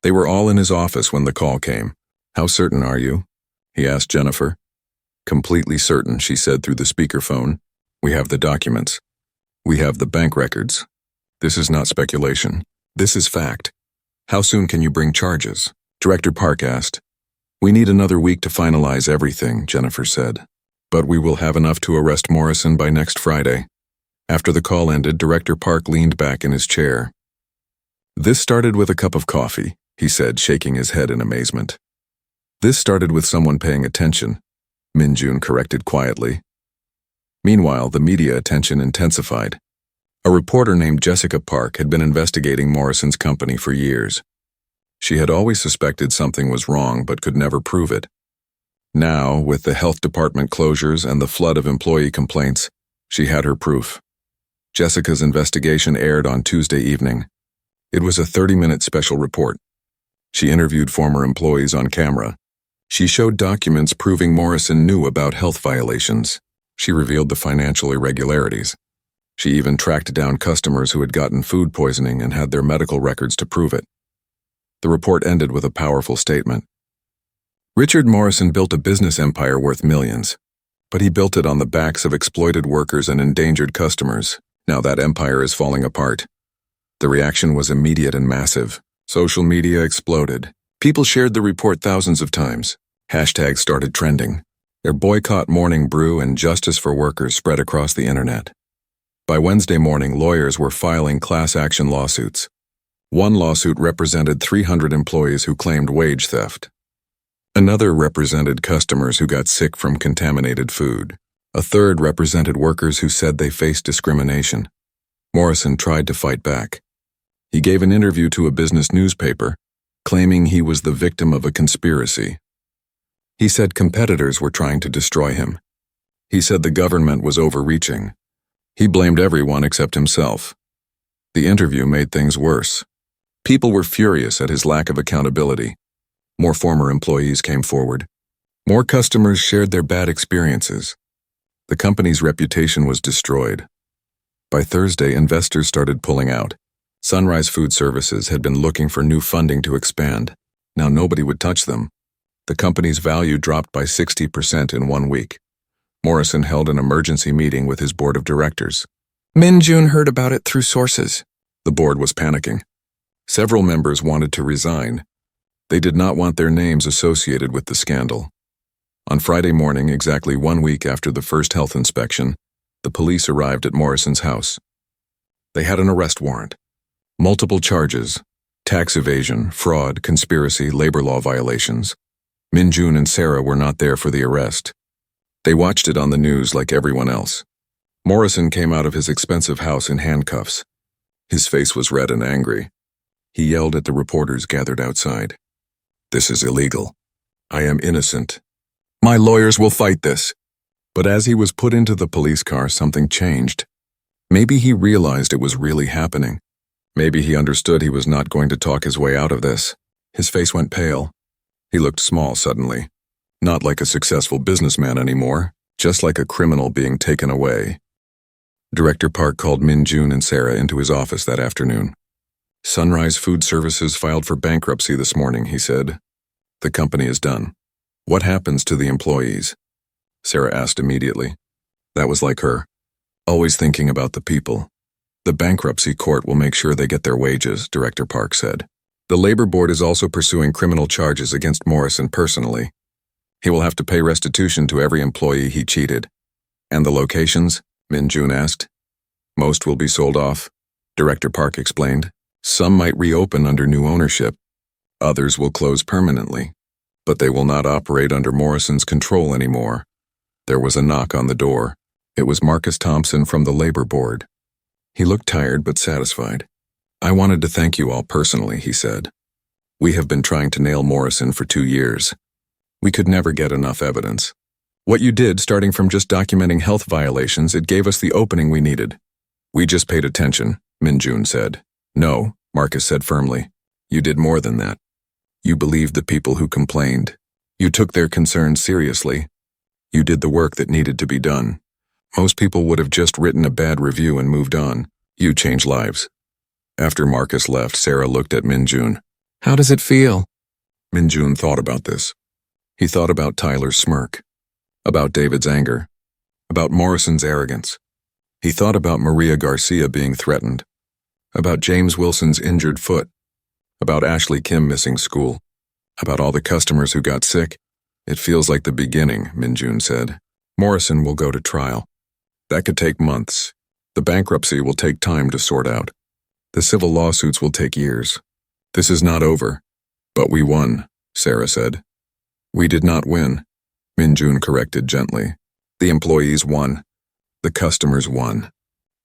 They were all in his office when the call came. "How certain are you?" he asked Jennifer. "Completely certain," she said through the speakerphone. "We have the documents. We have the bank records. This is not speculation. This is fact. How soon can you bring charges?" Director Park asked. "We need another week to finalize everything," Jennifer said. "But we will have enough to arrest Morrison by next Friday." After the call ended, Director Park leaned back in his chair. "This started with a cup of coffee," he said, shaking his head in amazement. "This started with someone paying attention," Min Jun corrected quietly. Meanwhile, the media attention intensified. A reporter named Jessica Park had been investigating Morrison's company for years. She had always suspected something was wrong but could never prove it. Now, with the health department closures and the flood of employee complaints, she had her proof. Jessica's investigation aired on Tuesday evening. It was a 30-minute special report. She interviewed former employees on camera. She showed documents proving Morrison knew about health violations. She revealed the financial irregularities. She even tracked down customers who had gotten food poisoning and had their medical records to prove it. The report ended with a powerful statement. Richard Morrison built a business empire worth millions, but he built it on the backs of exploited workers and endangered customers. Now that empire is falling apart. The reaction was immediate and massive. Social media exploded. People shared the report thousands of times. Hashtags started trending. Their boycott morning brew and justice for workers spread across the internet. By Wednesday morning, lawyers were filing class action lawsuits. One lawsuit represented 300 employees who claimed wage theft. Another represented customers who got sick from contaminated food. A third represented workers who said they faced discrimination. Morrison tried to fight back. He gave an interview to a business newspaper, claiming he was the victim of a conspiracy. He said competitors were trying to destroy him. He said the government was overreaching. He blamed everyone except himself. The interview made things worse. People were furious at his lack of accountability. More former employees came forward. More customers shared their bad experiences. The company's reputation was destroyed. By Thursday, investors started pulling out. Sunrise Food Services had been looking for new funding to expand. Now nobody would touch them. The company's value dropped by 60% in 1 week. Morrison held an emergency meeting with his board of directors. Min Jun heard about it through sources. The board was panicking. Several members wanted to resign. They did not want their names associated with the scandal. On Friday morning, exactly 1 week after the first health inspection, the police arrived at Morrison's house. They had an arrest warrant. Multiple charges: tax evasion, fraud, conspiracy, labor law violations. Min Jun and Sarah were not there for the arrest. They watched it on the news like everyone else. Morrison came out of his expensive house in handcuffs. His face was red and angry. He yelled at the reporters gathered outside. "This is illegal. I am innocent. My lawyers will fight this." But as he was put into the police car, something changed. Maybe he realized it was really happening. Maybe he understood he was not going to talk his way out of this. His face went pale. He looked small suddenly. Not like a successful businessman anymore, just like a criminal being taken away. Director Park called Min Jun and Sarah into his office that afternoon. Sunrise Food Services filed for bankruptcy this morning, he said. The company is done. What happens to the employees? Sarah asked immediately. That was like her. Always thinking about the people. The bankruptcy court will make sure they get their wages, Director Park said. The labor board is also pursuing criminal charges against Morrison personally. He will have to pay restitution to every employee he cheated. And the locations? Min Jun asked. Most will be sold off, Director Park explained. Some might reopen under new ownership. Others will close permanently. But they will not operate under Morrison's control anymore. There was a knock on the door. It was Marcus Thompson from the labor board. He looked tired but satisfied. I wanted to thank you all personally, he said. We have been trying to nail Morrison for 2 years. We could never get enough evidence. What you did, starting from just documenting health violations, it gave us the opening we needed. We just paid attention, Min Jun said. No, Marcus said firmly. You did more than that. You believed the people who complained. You took their concerns seriously. You did the work that needed to be done. Most people would have just written a bad review and moved on. You changed lives. After Marcus left, Sarah looked at Min Jun. How does it feel? Min Jun thought about this. He thought about Tyler's smirk, about David's anger, about Morrison's arrogance. He thought about Maria Garcia being threatened, about James Wilson's injured foot, about Ashley Kim missing school, about all the customers who got sick. It feels like the beginning, Min Jun said. Morrison will go to trial. That could take months. The bankruptcy will take time to sort out. The civil lawsuits will take years. This is not over. But we won, Sarah said. We did not win, Min Jun corrected gently. The employees won. The customers won.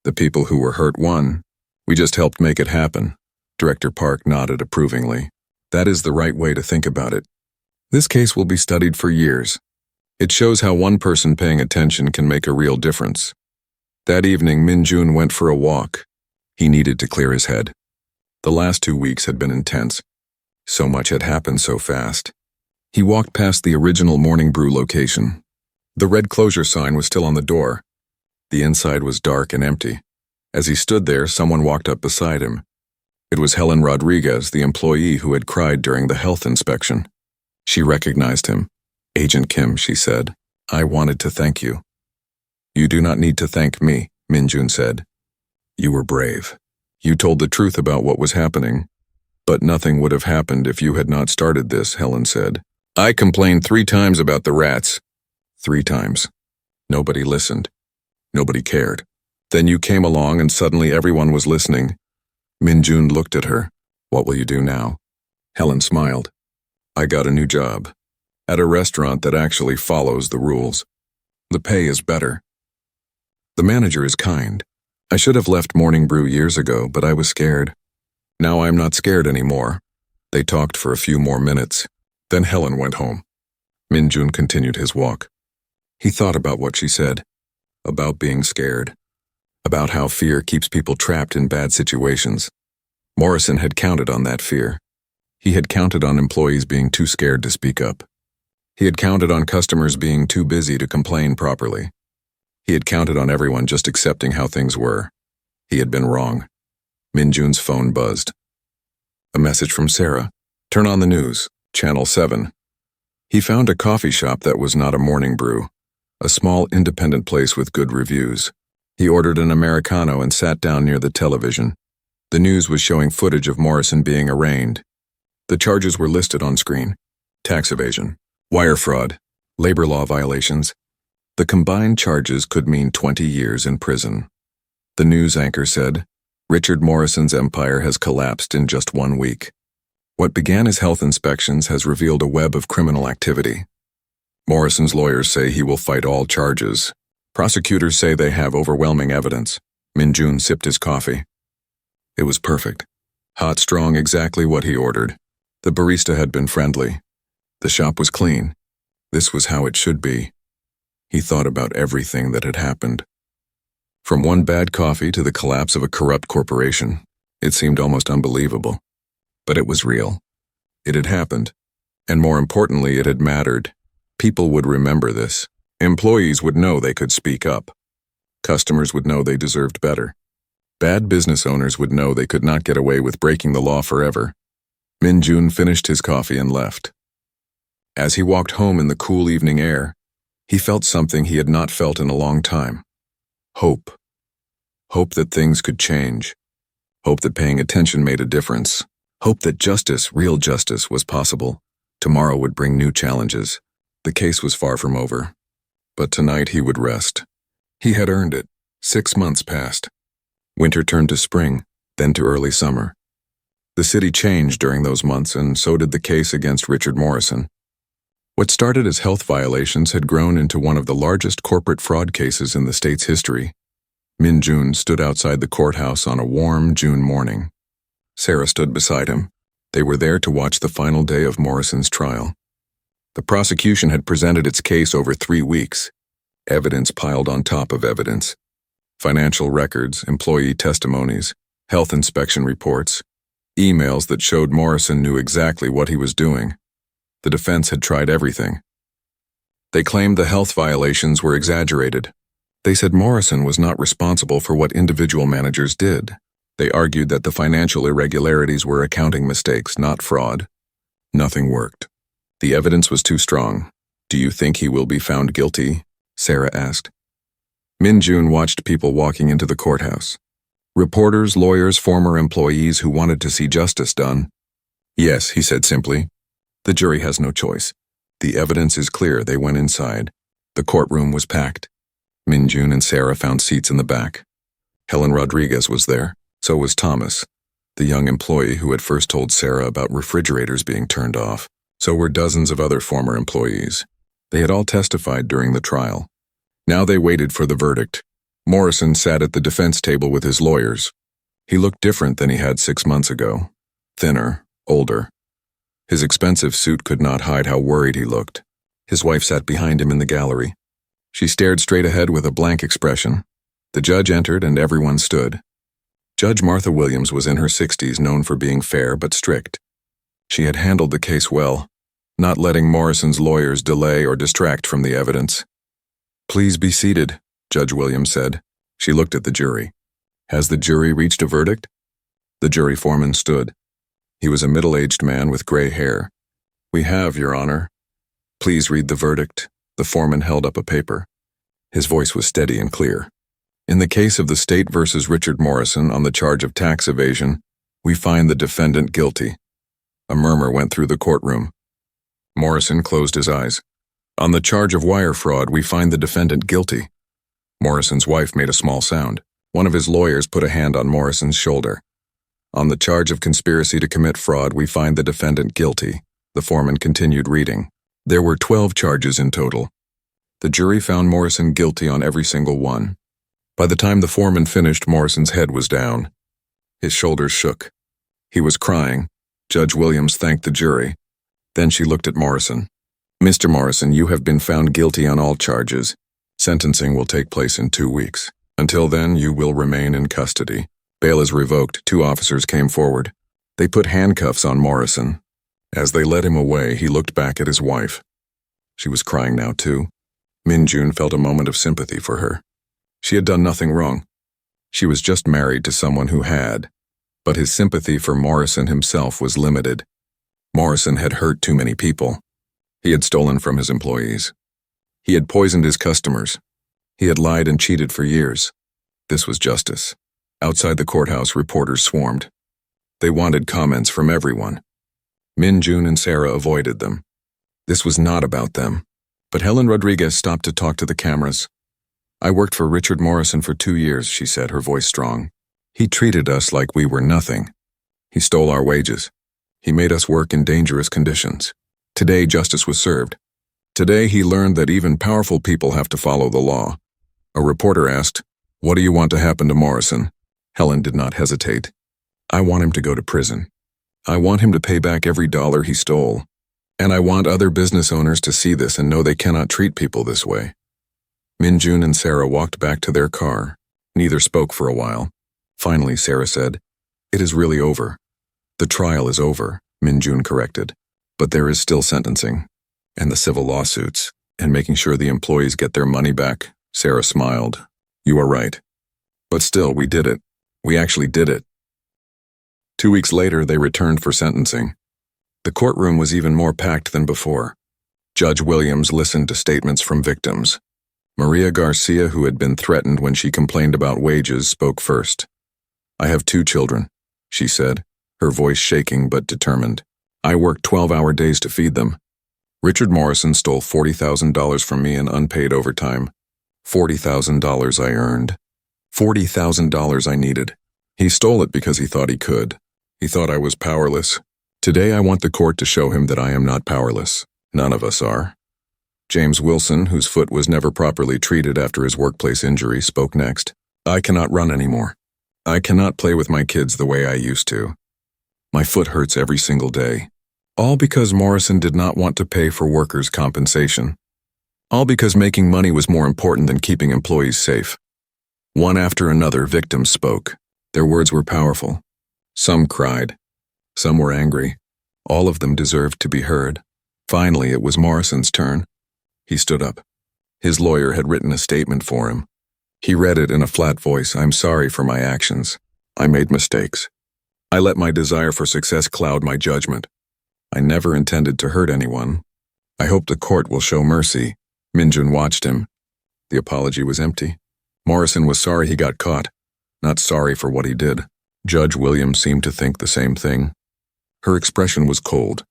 The people who were hurt won. We just helped make it happen. Director Park nodded approvingly. That is the right way to think about it. This case will be studied for years. It shows how one person paying attention can make a real difference. That evening, Min Jun went for a walk. He needed to clear his head. The last 2 weeks had been intense. So much had happened so fast. He walked past the original Morning Brew location. The red closure sign was still on the door. The inside was dark and empty. As he stood there, someone walked up beside him. It was Helen Rodriguez, the employee who had cried during the health inspection. She recognized him. Agent Kim, she said, I wanted to thank you. You do not need to thank me, Min Jun said. You were brave. You told the truth about what was happening. But nothing would have happened if you had not started this, Helen said. I complained 3 times about the rats. 3 times. Nobody listened. Nobody cared. Then you came along and suddenly everyone was listening. Min Jun looked at her. What will you do now? Helen smiled. I got a new job. At a restaurant that actually follows the rules. The pay is better. The manager is kind. I should have left Morning Brew years ago, but I was scared. Now I'm not scared anymore. They talked for a few more minutes. Then Helen went home. Min Jun continued his walk. He thought about what she said. About being scared. About how fear keeps people trapped in bad situations. Morrison had counted on that fear. He had counted on employees being too scared to speak up. He had counted on customers being too busy to complain properly. He had counted on everyone just accepting how things were. He had been wrong. Min Jun's phone buzzed. A message from Sarah. Turn on the news, Channel 7. He found a coffee shop that was not a Morning Brew, a small independent place with good reviews. He ordered an Americano and sat down near the television. The news was showing footage of Morrison being arraigned. The charges were listed on screen. Tax evasion, wire fraud, labor law violations. The combined charges could mean 20 years in prison. The news anchor said, Richard Morrison's empire has collapsed in just 1 week. What began as health inspections has revealed a web of criminal activity. Morrison's lawyers say he will fight all charges. Prosecutors say they have overwhelming evidence. Min Jun sipped his coffee. It was perfect. Hot, strong, exactly what he ordered. The barista had been friendly. The shop was clean. This was how it should be. He thought about everything that had happened. From one bad coffee to the collapse of a corrupt corporation, it seemed almost unbelievable. But it was real. It had happened. And more importantly, it had mattered. People would remember this. Employees would know they could speak up. Customers would know they deserved better. Bad business owners would know they could not get away with breaking the law forever. Min-jun finished his coffee and left. As he walked home in the cool evening air, he felt something he had not felt in a long time. Hope. Hope that things could change. Hope that paying attention made a difference. Hope that justice, real justice, was possible. Tomorrow would bring new challenges. The case was far from over. But tonight he would rest. He had earned it. 6 months passed. Winter turned to spring, then to early summer. The city changed during those months, and so did the case against Richard Morrison. What started as health violations had grown into one of the largest corporate fraud cases in the state's history. Min-jun stood outside the courthouse on a warm June morning. Sarah stood beside him. They were there to watch the final day of Morrison's trial. The prosecution had presented its case over 3 weeks. Evidence piled on top of evidence. Financial records, employee testimonies, health inspection reports, emails that showed Morrison knew exactly what he was doing. The defense had tried everything. They claimed the health violations were exaggerated. They said Morrison was not responsible for what individual managers did. They argued that the financial irregularities were accounting mistakes, not fraud. Nothing worked. The evidence was too strong. "Do you think he will be found guilty?" Sarah asked. Min-jun watched people walking into the courthouse. Reporters, lawyers, former employees who wanted to see justice done. "Yes," he said simply. "The jury has no choice. The evidence is clear." They went inside. The courtroom was packed. Min-jun and Sarah found seats in the back. Helen Rodriguez was there. So was Thomas, the young employee who had first told Sarah about refrigerators being turned off. So were dozens of other former employees. They had all testified during the trial. Now they waited for the verdict. Morrison sat at the defense table with his lawyers. He looked different than he had 6 months ago. Thinner, older. His expensive suit could not hide how worried he looked. His wife sat behind him in the gallery. She stared straight ahead with a blank expression. The judge entered and everyone stood. Judge Martha Williams was in her 60s, known for being fair but strict. She had handled the case well, not letting Morrison's lawyers delay or distract from the evidence. "Please be seated," Judge Williams said. She looked at the jury. "Has the jury reached a verdict?" The jury foreman stood. He was a middle-aged man with gray hair. "We have, Your Honor." "Please read the verdict." The foreman held up a paper. His voice was steady and clear. "In the case of the state versus Richard Morrison on the charge of tax evasion, we find the defendant guilty." A murmur went through the courtroom. Morrison closed his eyes. "On the charge of wire fraud, we find the defendant guilty." Morrison's wife made a small sound. One of his lawyers put a hand on Morrison's shoulder. "On the charge of conspiracy to commit fraud, we find the defendant guilty." The foreman continued reading. There were 12 charges in total. The jury found Morrison guilty on every single one. By the time the foreman finished, Morrison's head was down. His shoulders shook. He was crying. Judge Williams thanked the jury. Then she looked at Morrison. "Mr. Morrison, you have been found guilty on all charges. Sentencing will take place in 2 weeks. Until then, you will remain in custody. Bail is revoked." 2 officers came forward. They put handcuffs on Morrison. As they led him away, he looked back at his wife. She was crying now, too. Min-jun felt a moment of sympathy for her. She had done nothing wrong. She was just married to someone who had. But his sympathy for Morrison himself was limited. Morrison had hurt too many people. He had stolen from his employees. He had poisoned his customers. He had lied and cheated for years. This was justice. Outside the courthouse, reporters swarmed. They wanted comments from everyone. Min-jun and Sarah avoided them. This was not about them. But Helen Rodriguez stopped to talk to the cameras. "I worked for Richard Morrison for 2 years," she said, her voice strong. "He treated us like we were nothing. He stole our wages. He made us work in dangerous conditions. Today, justice was served. Today, he learned that even powerful people have to follow the law." A reporter asked, "What do you want to happen to Morrison?" Helen did not hesitate. "I want him to go to prison. I want him to pay back every dollar he stole. And I want other business owners to see this and know they cannot treat people this way." Min-jun and Sarah walked back to their car. Neither spoke for a while. Finally, Sarah said, "It is really over." "The trial is over," Min-jun corrected. "But there is still sentencing, and the civil lawsuits, and making sure the employees get their money back." Sarah smiled. You are right. But still, we did it. We actually did it. 2 weeks later, they returned for sentencing. The courtroom was even more packed than before. Judge Williams listened to statements from victims. Maria Garcia, who had been threatened when she complained about wages, spoke first. I have 2 children, she said, her voice shaking but determined. I worked 12-hour days to feed them. Richard Morrison stole $40,000 from me in unpaid overtime. $40,000 I earned. $40,000 I needed. He stole it because he thought he could. He thought I was powerless. Today I want the court to show him that I am not powerless. None of us are. James Wilson, whose foot was never properly treated after his workplace injury, spoke next. I cannot run anymore. I cannot play with my kids the way I used to. My foot hurts every single day. All because Morrison did not want to pay for workers' compensation. All because making money was more important than keeping employees safe. One after another, victims spoke. Their words were powerful. Some cried. Some were angry. All of them deserved to be heard. Finally, it was Morrison's turn. He stood up. His lawyer had written a statement for him. He read it in a flat voice. I'm sorry for my actions. I made mistakes. I let my desire for success cloud my judgment. I never intended to hurt anyone. I hope the court will show mercy. Minjun watched him. The apology was empty. Morrison was sorry he got caught, not sorry for what he did. Judge Williams seemed to think the same thing. Her expression was cold.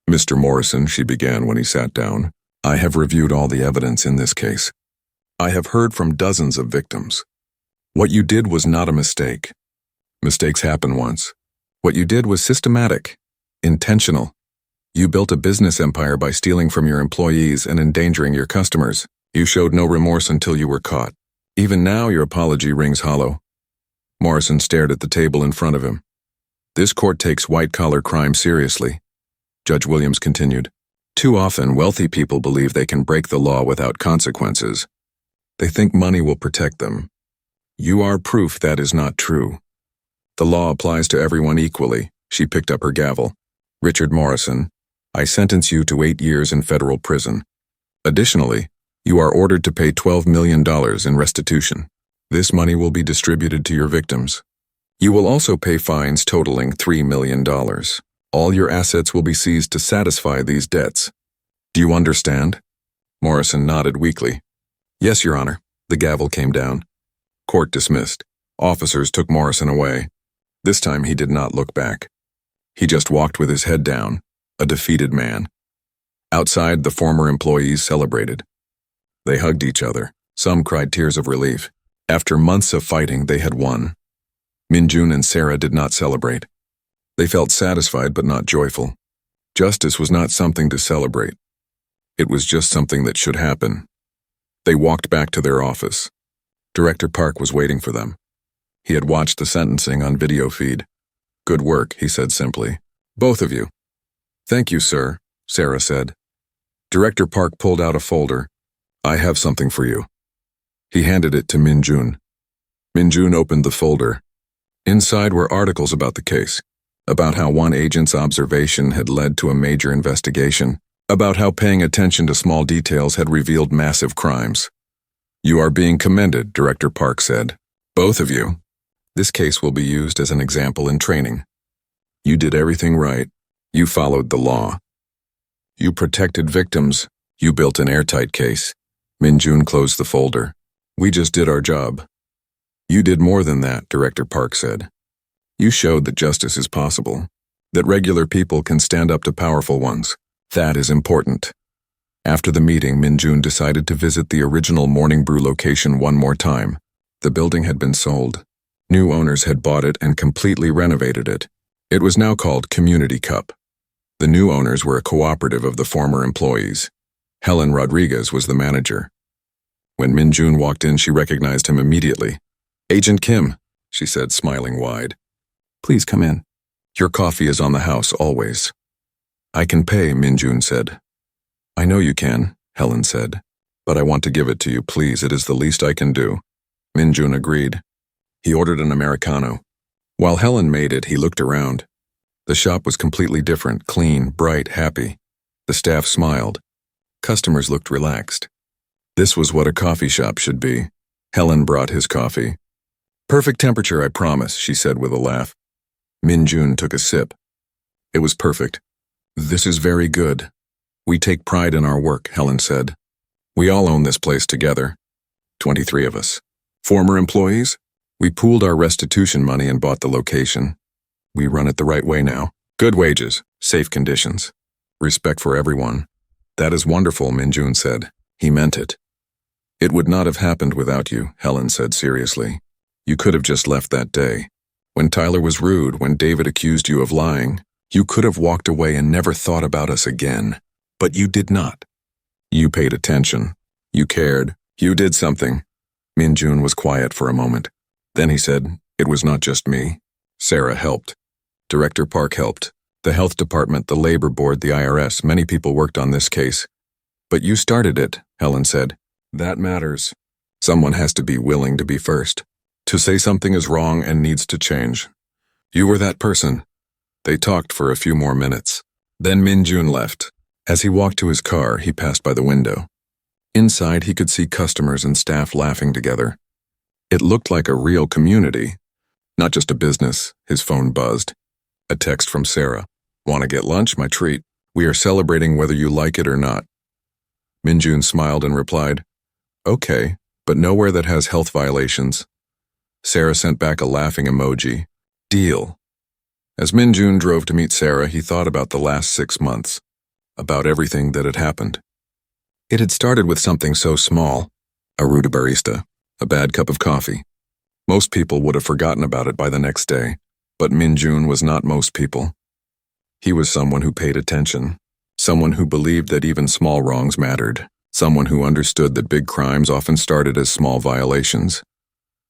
Mr. Morrison, she began when he sat down, I have reviewed all the evidence in this case. I have heard from dozens of victims. What you did was not a mistake. Mistakes happen once. What you did was systematic, intentional. You built a business empire by stealing from your employees and endangering your customers. You showed no remorse until you were caught. Even now, your apology rings hollow. Morrison stared at the table in front of him. This court takes white-collar crime seriously. Judge Williams continued. Too often, wealthy people believe they can break the law without consequences. They think money will protect them. You are proof that is not true. The law applies to everyone equally. She picked up her gavel. Richard Morrison, I sentence you to 8 years in federal prison. Additionally, you are ordered to pay $12 million in restitution. This money will be distributed to your victims. You will also pay fines totaling $3 million. All your assets will be seized to satisfy these debts. Do you understand? Morrison nodded weakly. Yes, Your Honor. The gavel came down. Court dismissed. Officers took Morrison away. This time he did not look back. He just walked with his head down, a defeated man. Outside, the former employees celebrated. They hugged each other. Some cried tears of relief. After months of fighting, they had won. Minjun and Sarah did not celebrate. They felt satisfied but not joyful. Justice was not something to celebrate. It was just something that should happen. They walked back to their office. Director Park was waiting for them. He had watched the sentencing on video feed. Good work, he said simply. Both of you. Thank you, sir, Sarah said. Director Park pulled out a folder. I have something for you. He handed it to Minjun. Minjun opened the folder. Inside were articles about the case, about how one agent's observation had led to a major investigation, about how paying attention to small details had revealed massive crimes. You are being commended, Director Park said. Both of you. This case will be used as an example in training. You did everything right. You followed the law. You protected victims. You built an airtight case. Minjun closed the folder. We just did our job. You did more than that, Director Park said. You showed that justice is possible, that regular people can stand up to powerful ones. That is important. After the meeting, Minjun decided to visit the original Morning Brew location one more time. The building had been sold. New owners had bought it and completely renovated it. It was now called Community Cup. The new owners were a cooperative of the former employees. Helen Rodriguez was the manager. When Minjun walked in, she recognized him immediately. Agent Kim, she said, smiling wide. Please come in. Your coffee is on the house, always. I can pay, Minjun said. I know you can, Helen said. But I want to give it to you, please. It is the least I can do. Minjun agreed. He ordered an Americano. While Helen made it, he looked around. The shop was completely different, clean, bright, happy. The staff smiled. Customers looked relaxed. This was what a coffee shop should be. Helen brought his coffee. Perfect temperature, I promise, she said with a laugh. Min-jun took a sip. It was perfect. This is very good. We take pride in our work, Helen said. We all own this place together. 23 of us. Former employees? We pooled our restitution money and bought the location. We run it the right way now. Good wages, safe conditions, respect for everyone. That is wonderful, Min-jun said. He meant it. It would not have happened without you, Helen said seriously. You could have just left that day. When Tyler was rude, when David accused you of lying, you could have walked away and never thought about us again. But you did not. You paid attention. You cared. You did something. Min-jun was quiet for a moment. Then he said, it was not just me. Sarah helped. Director Park helped. The health department, the labor board, the IRS, many people worked on this case. But you started it, Helen said. That matters. Someone has to be willing to be first. To say something is wrong and needs to change. You were that person. They talked for a few more minutes. Then Min-jun left. As he walked to his car, he passed by the window. Inside, he could see customers and staff laughing together. It looked like a real community, not just a business. His phone buzzed. A text from Sarah. Want to get lunch? My treat. We are celebrating whether you like it or not. Min-jun smiled and replied, okay, but nowhere that has health violations. Sarah sent back a laughing emoji. Deal. As Min-jun drove to meet Sarah, he thought about the last 6 months, about everything that had happened. It had started with something so small, a rude barista, a bad cup of coffee. Most people would have forgotten about it by the next day, but Min-jun was not most people. He was someone who paid attention, someone who believed that even small wrongs mattered, someone who understood that big crimes often started as small violations.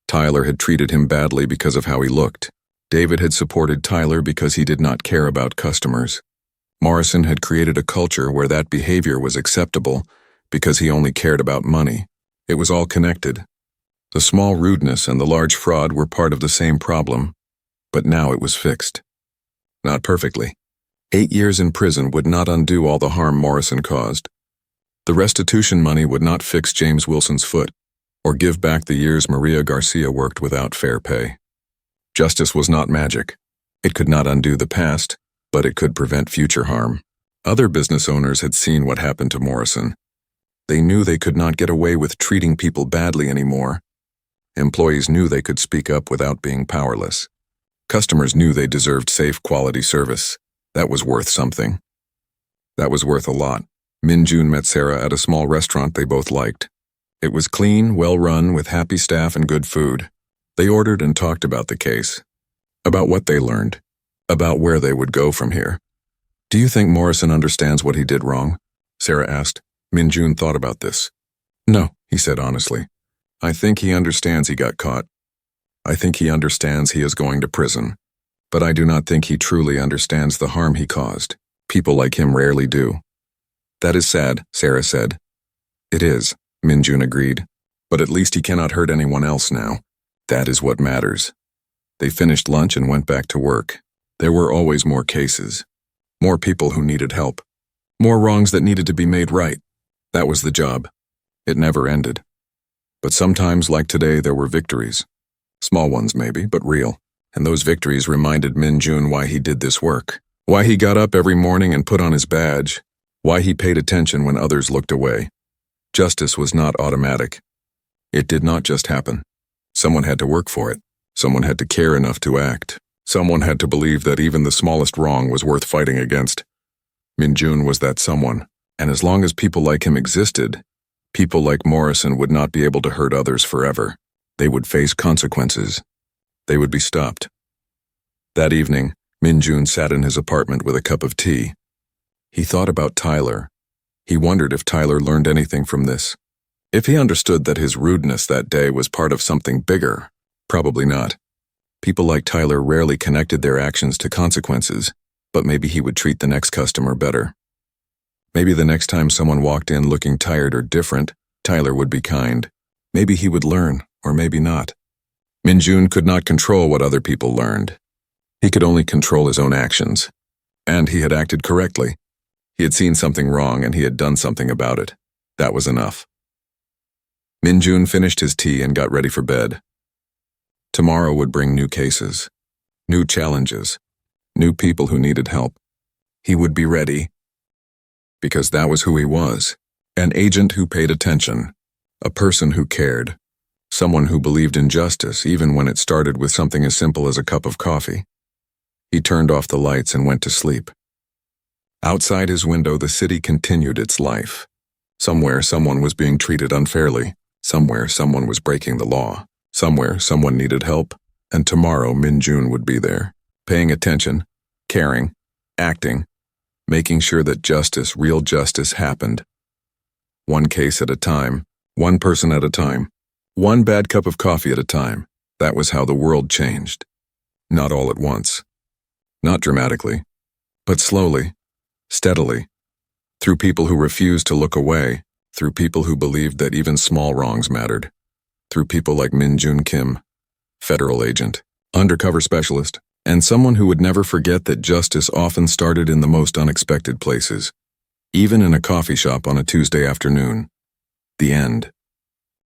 Tyler had treated him badly because of how he looked. David had supported Tyler because he did not care about customers. Morrison had created a culture where that behavior was acceptable because he only cared about money. It was all connected. The small rudeness and the large fraud were part of the same problem, but now it was fixed. Not perfectly. 8 years in prison would not undo all the harm Morrison caused. The restitution money would not fix James Wilson's foot, or give back the years Maria Garcia worked without fair pay. Justice was not magic. It could not undo the past, but it could prevent future harm. Other business owners had seen what happened to Morrison. They knew they could not get away with treating people badly anymore. Employees knew they could speak up without being powerless. Customers knew they deserved safe, quality service. That was worth something. That was worth a lot. Min-jun met Sarah at a small restaurant they both liked. It was clean, well-run, with happy staff and good food. They ordered and talked about the case, about what they learned, about where they would go from here. Do you think Morrison understands what he did wrong? Sarah asked. Min-jun thought about this. No, he said honestly. I think he understands he got caught. I think he understands he is going to prison. But I do not think he truly understands the harm he caused. People like him rarely do. That is sad, Sarah said. It is, Min-jun agreed. But at least he cannot hurt anyone else now. That is what matters. They finished lunch and went back to work. There were always more cases. More people who needed help. More wrongs that needed to be made right. That was the job. It never ended. But sometimes, like today, there were victories. Small ones maybe, but real. And those victories reminded Min-jun why he did this work. Why he got up every morning and put on his badge. Why he paid attention when others looked away. Justice was not automatic. It did not just happen. Someone had to work for it. Someone had to care enough to act. Someone had to believe that even the smallest wrong was worth fighting against. Min-jun was that someone. And as long as people like him existed, people like Morrison would not be able to hurt others forever. They would face consequences. They would be stopped. That evening, Min-jun sat in his apartment with a cup of tea. He thought about Tyler. He wondered if Tyler learned anything from this. If he understood that his rudeness that day was part of something bigger, probably not. People like Tyler rarely connected their actions to consequences, but maybe he would treat the next customer better. Maybe the next time someone walked in looking tired or different, Tyler would be kind. Maybe he would learn, or maybe not. Min-jun could not control what other people learned. He could only control his own actions. And he had acted correctly. He had seen something wrong and he had done something about it. That was enough. Min-jun finished his tea and got ready for bed. Tomorrow would bring new cases, new challenges, new people who needed help. He would be ready, because that was who he was, an agent who paid attention, a person who cared, someone who believed in justice even when it started with something as simple as a cup of coffee. He turned off the lights and went to sleep. Outside his window, the city continued its life. Somewhere, someone was being treated unfairly. Somewhere, someone was breaking the law. Somewhere, someone needed help. And tomorrow, Min-jun would be there, paying attention, caring, acting, making sure that justice, real justice, happened. One case at a time, one person at a time, one bad cup of coffee at a time. That was how the world changed. Not all at once. Not dramatically, but slowly, steadily, through people who refused to look away, through people who believed that even small wrongs mattered, through people like Min-jun Kim, federal agent, undercover specialist, and someone who would never forget that justice often started in the most unexpected places, even in a coffee shop on a Tuesday afternoon. The end.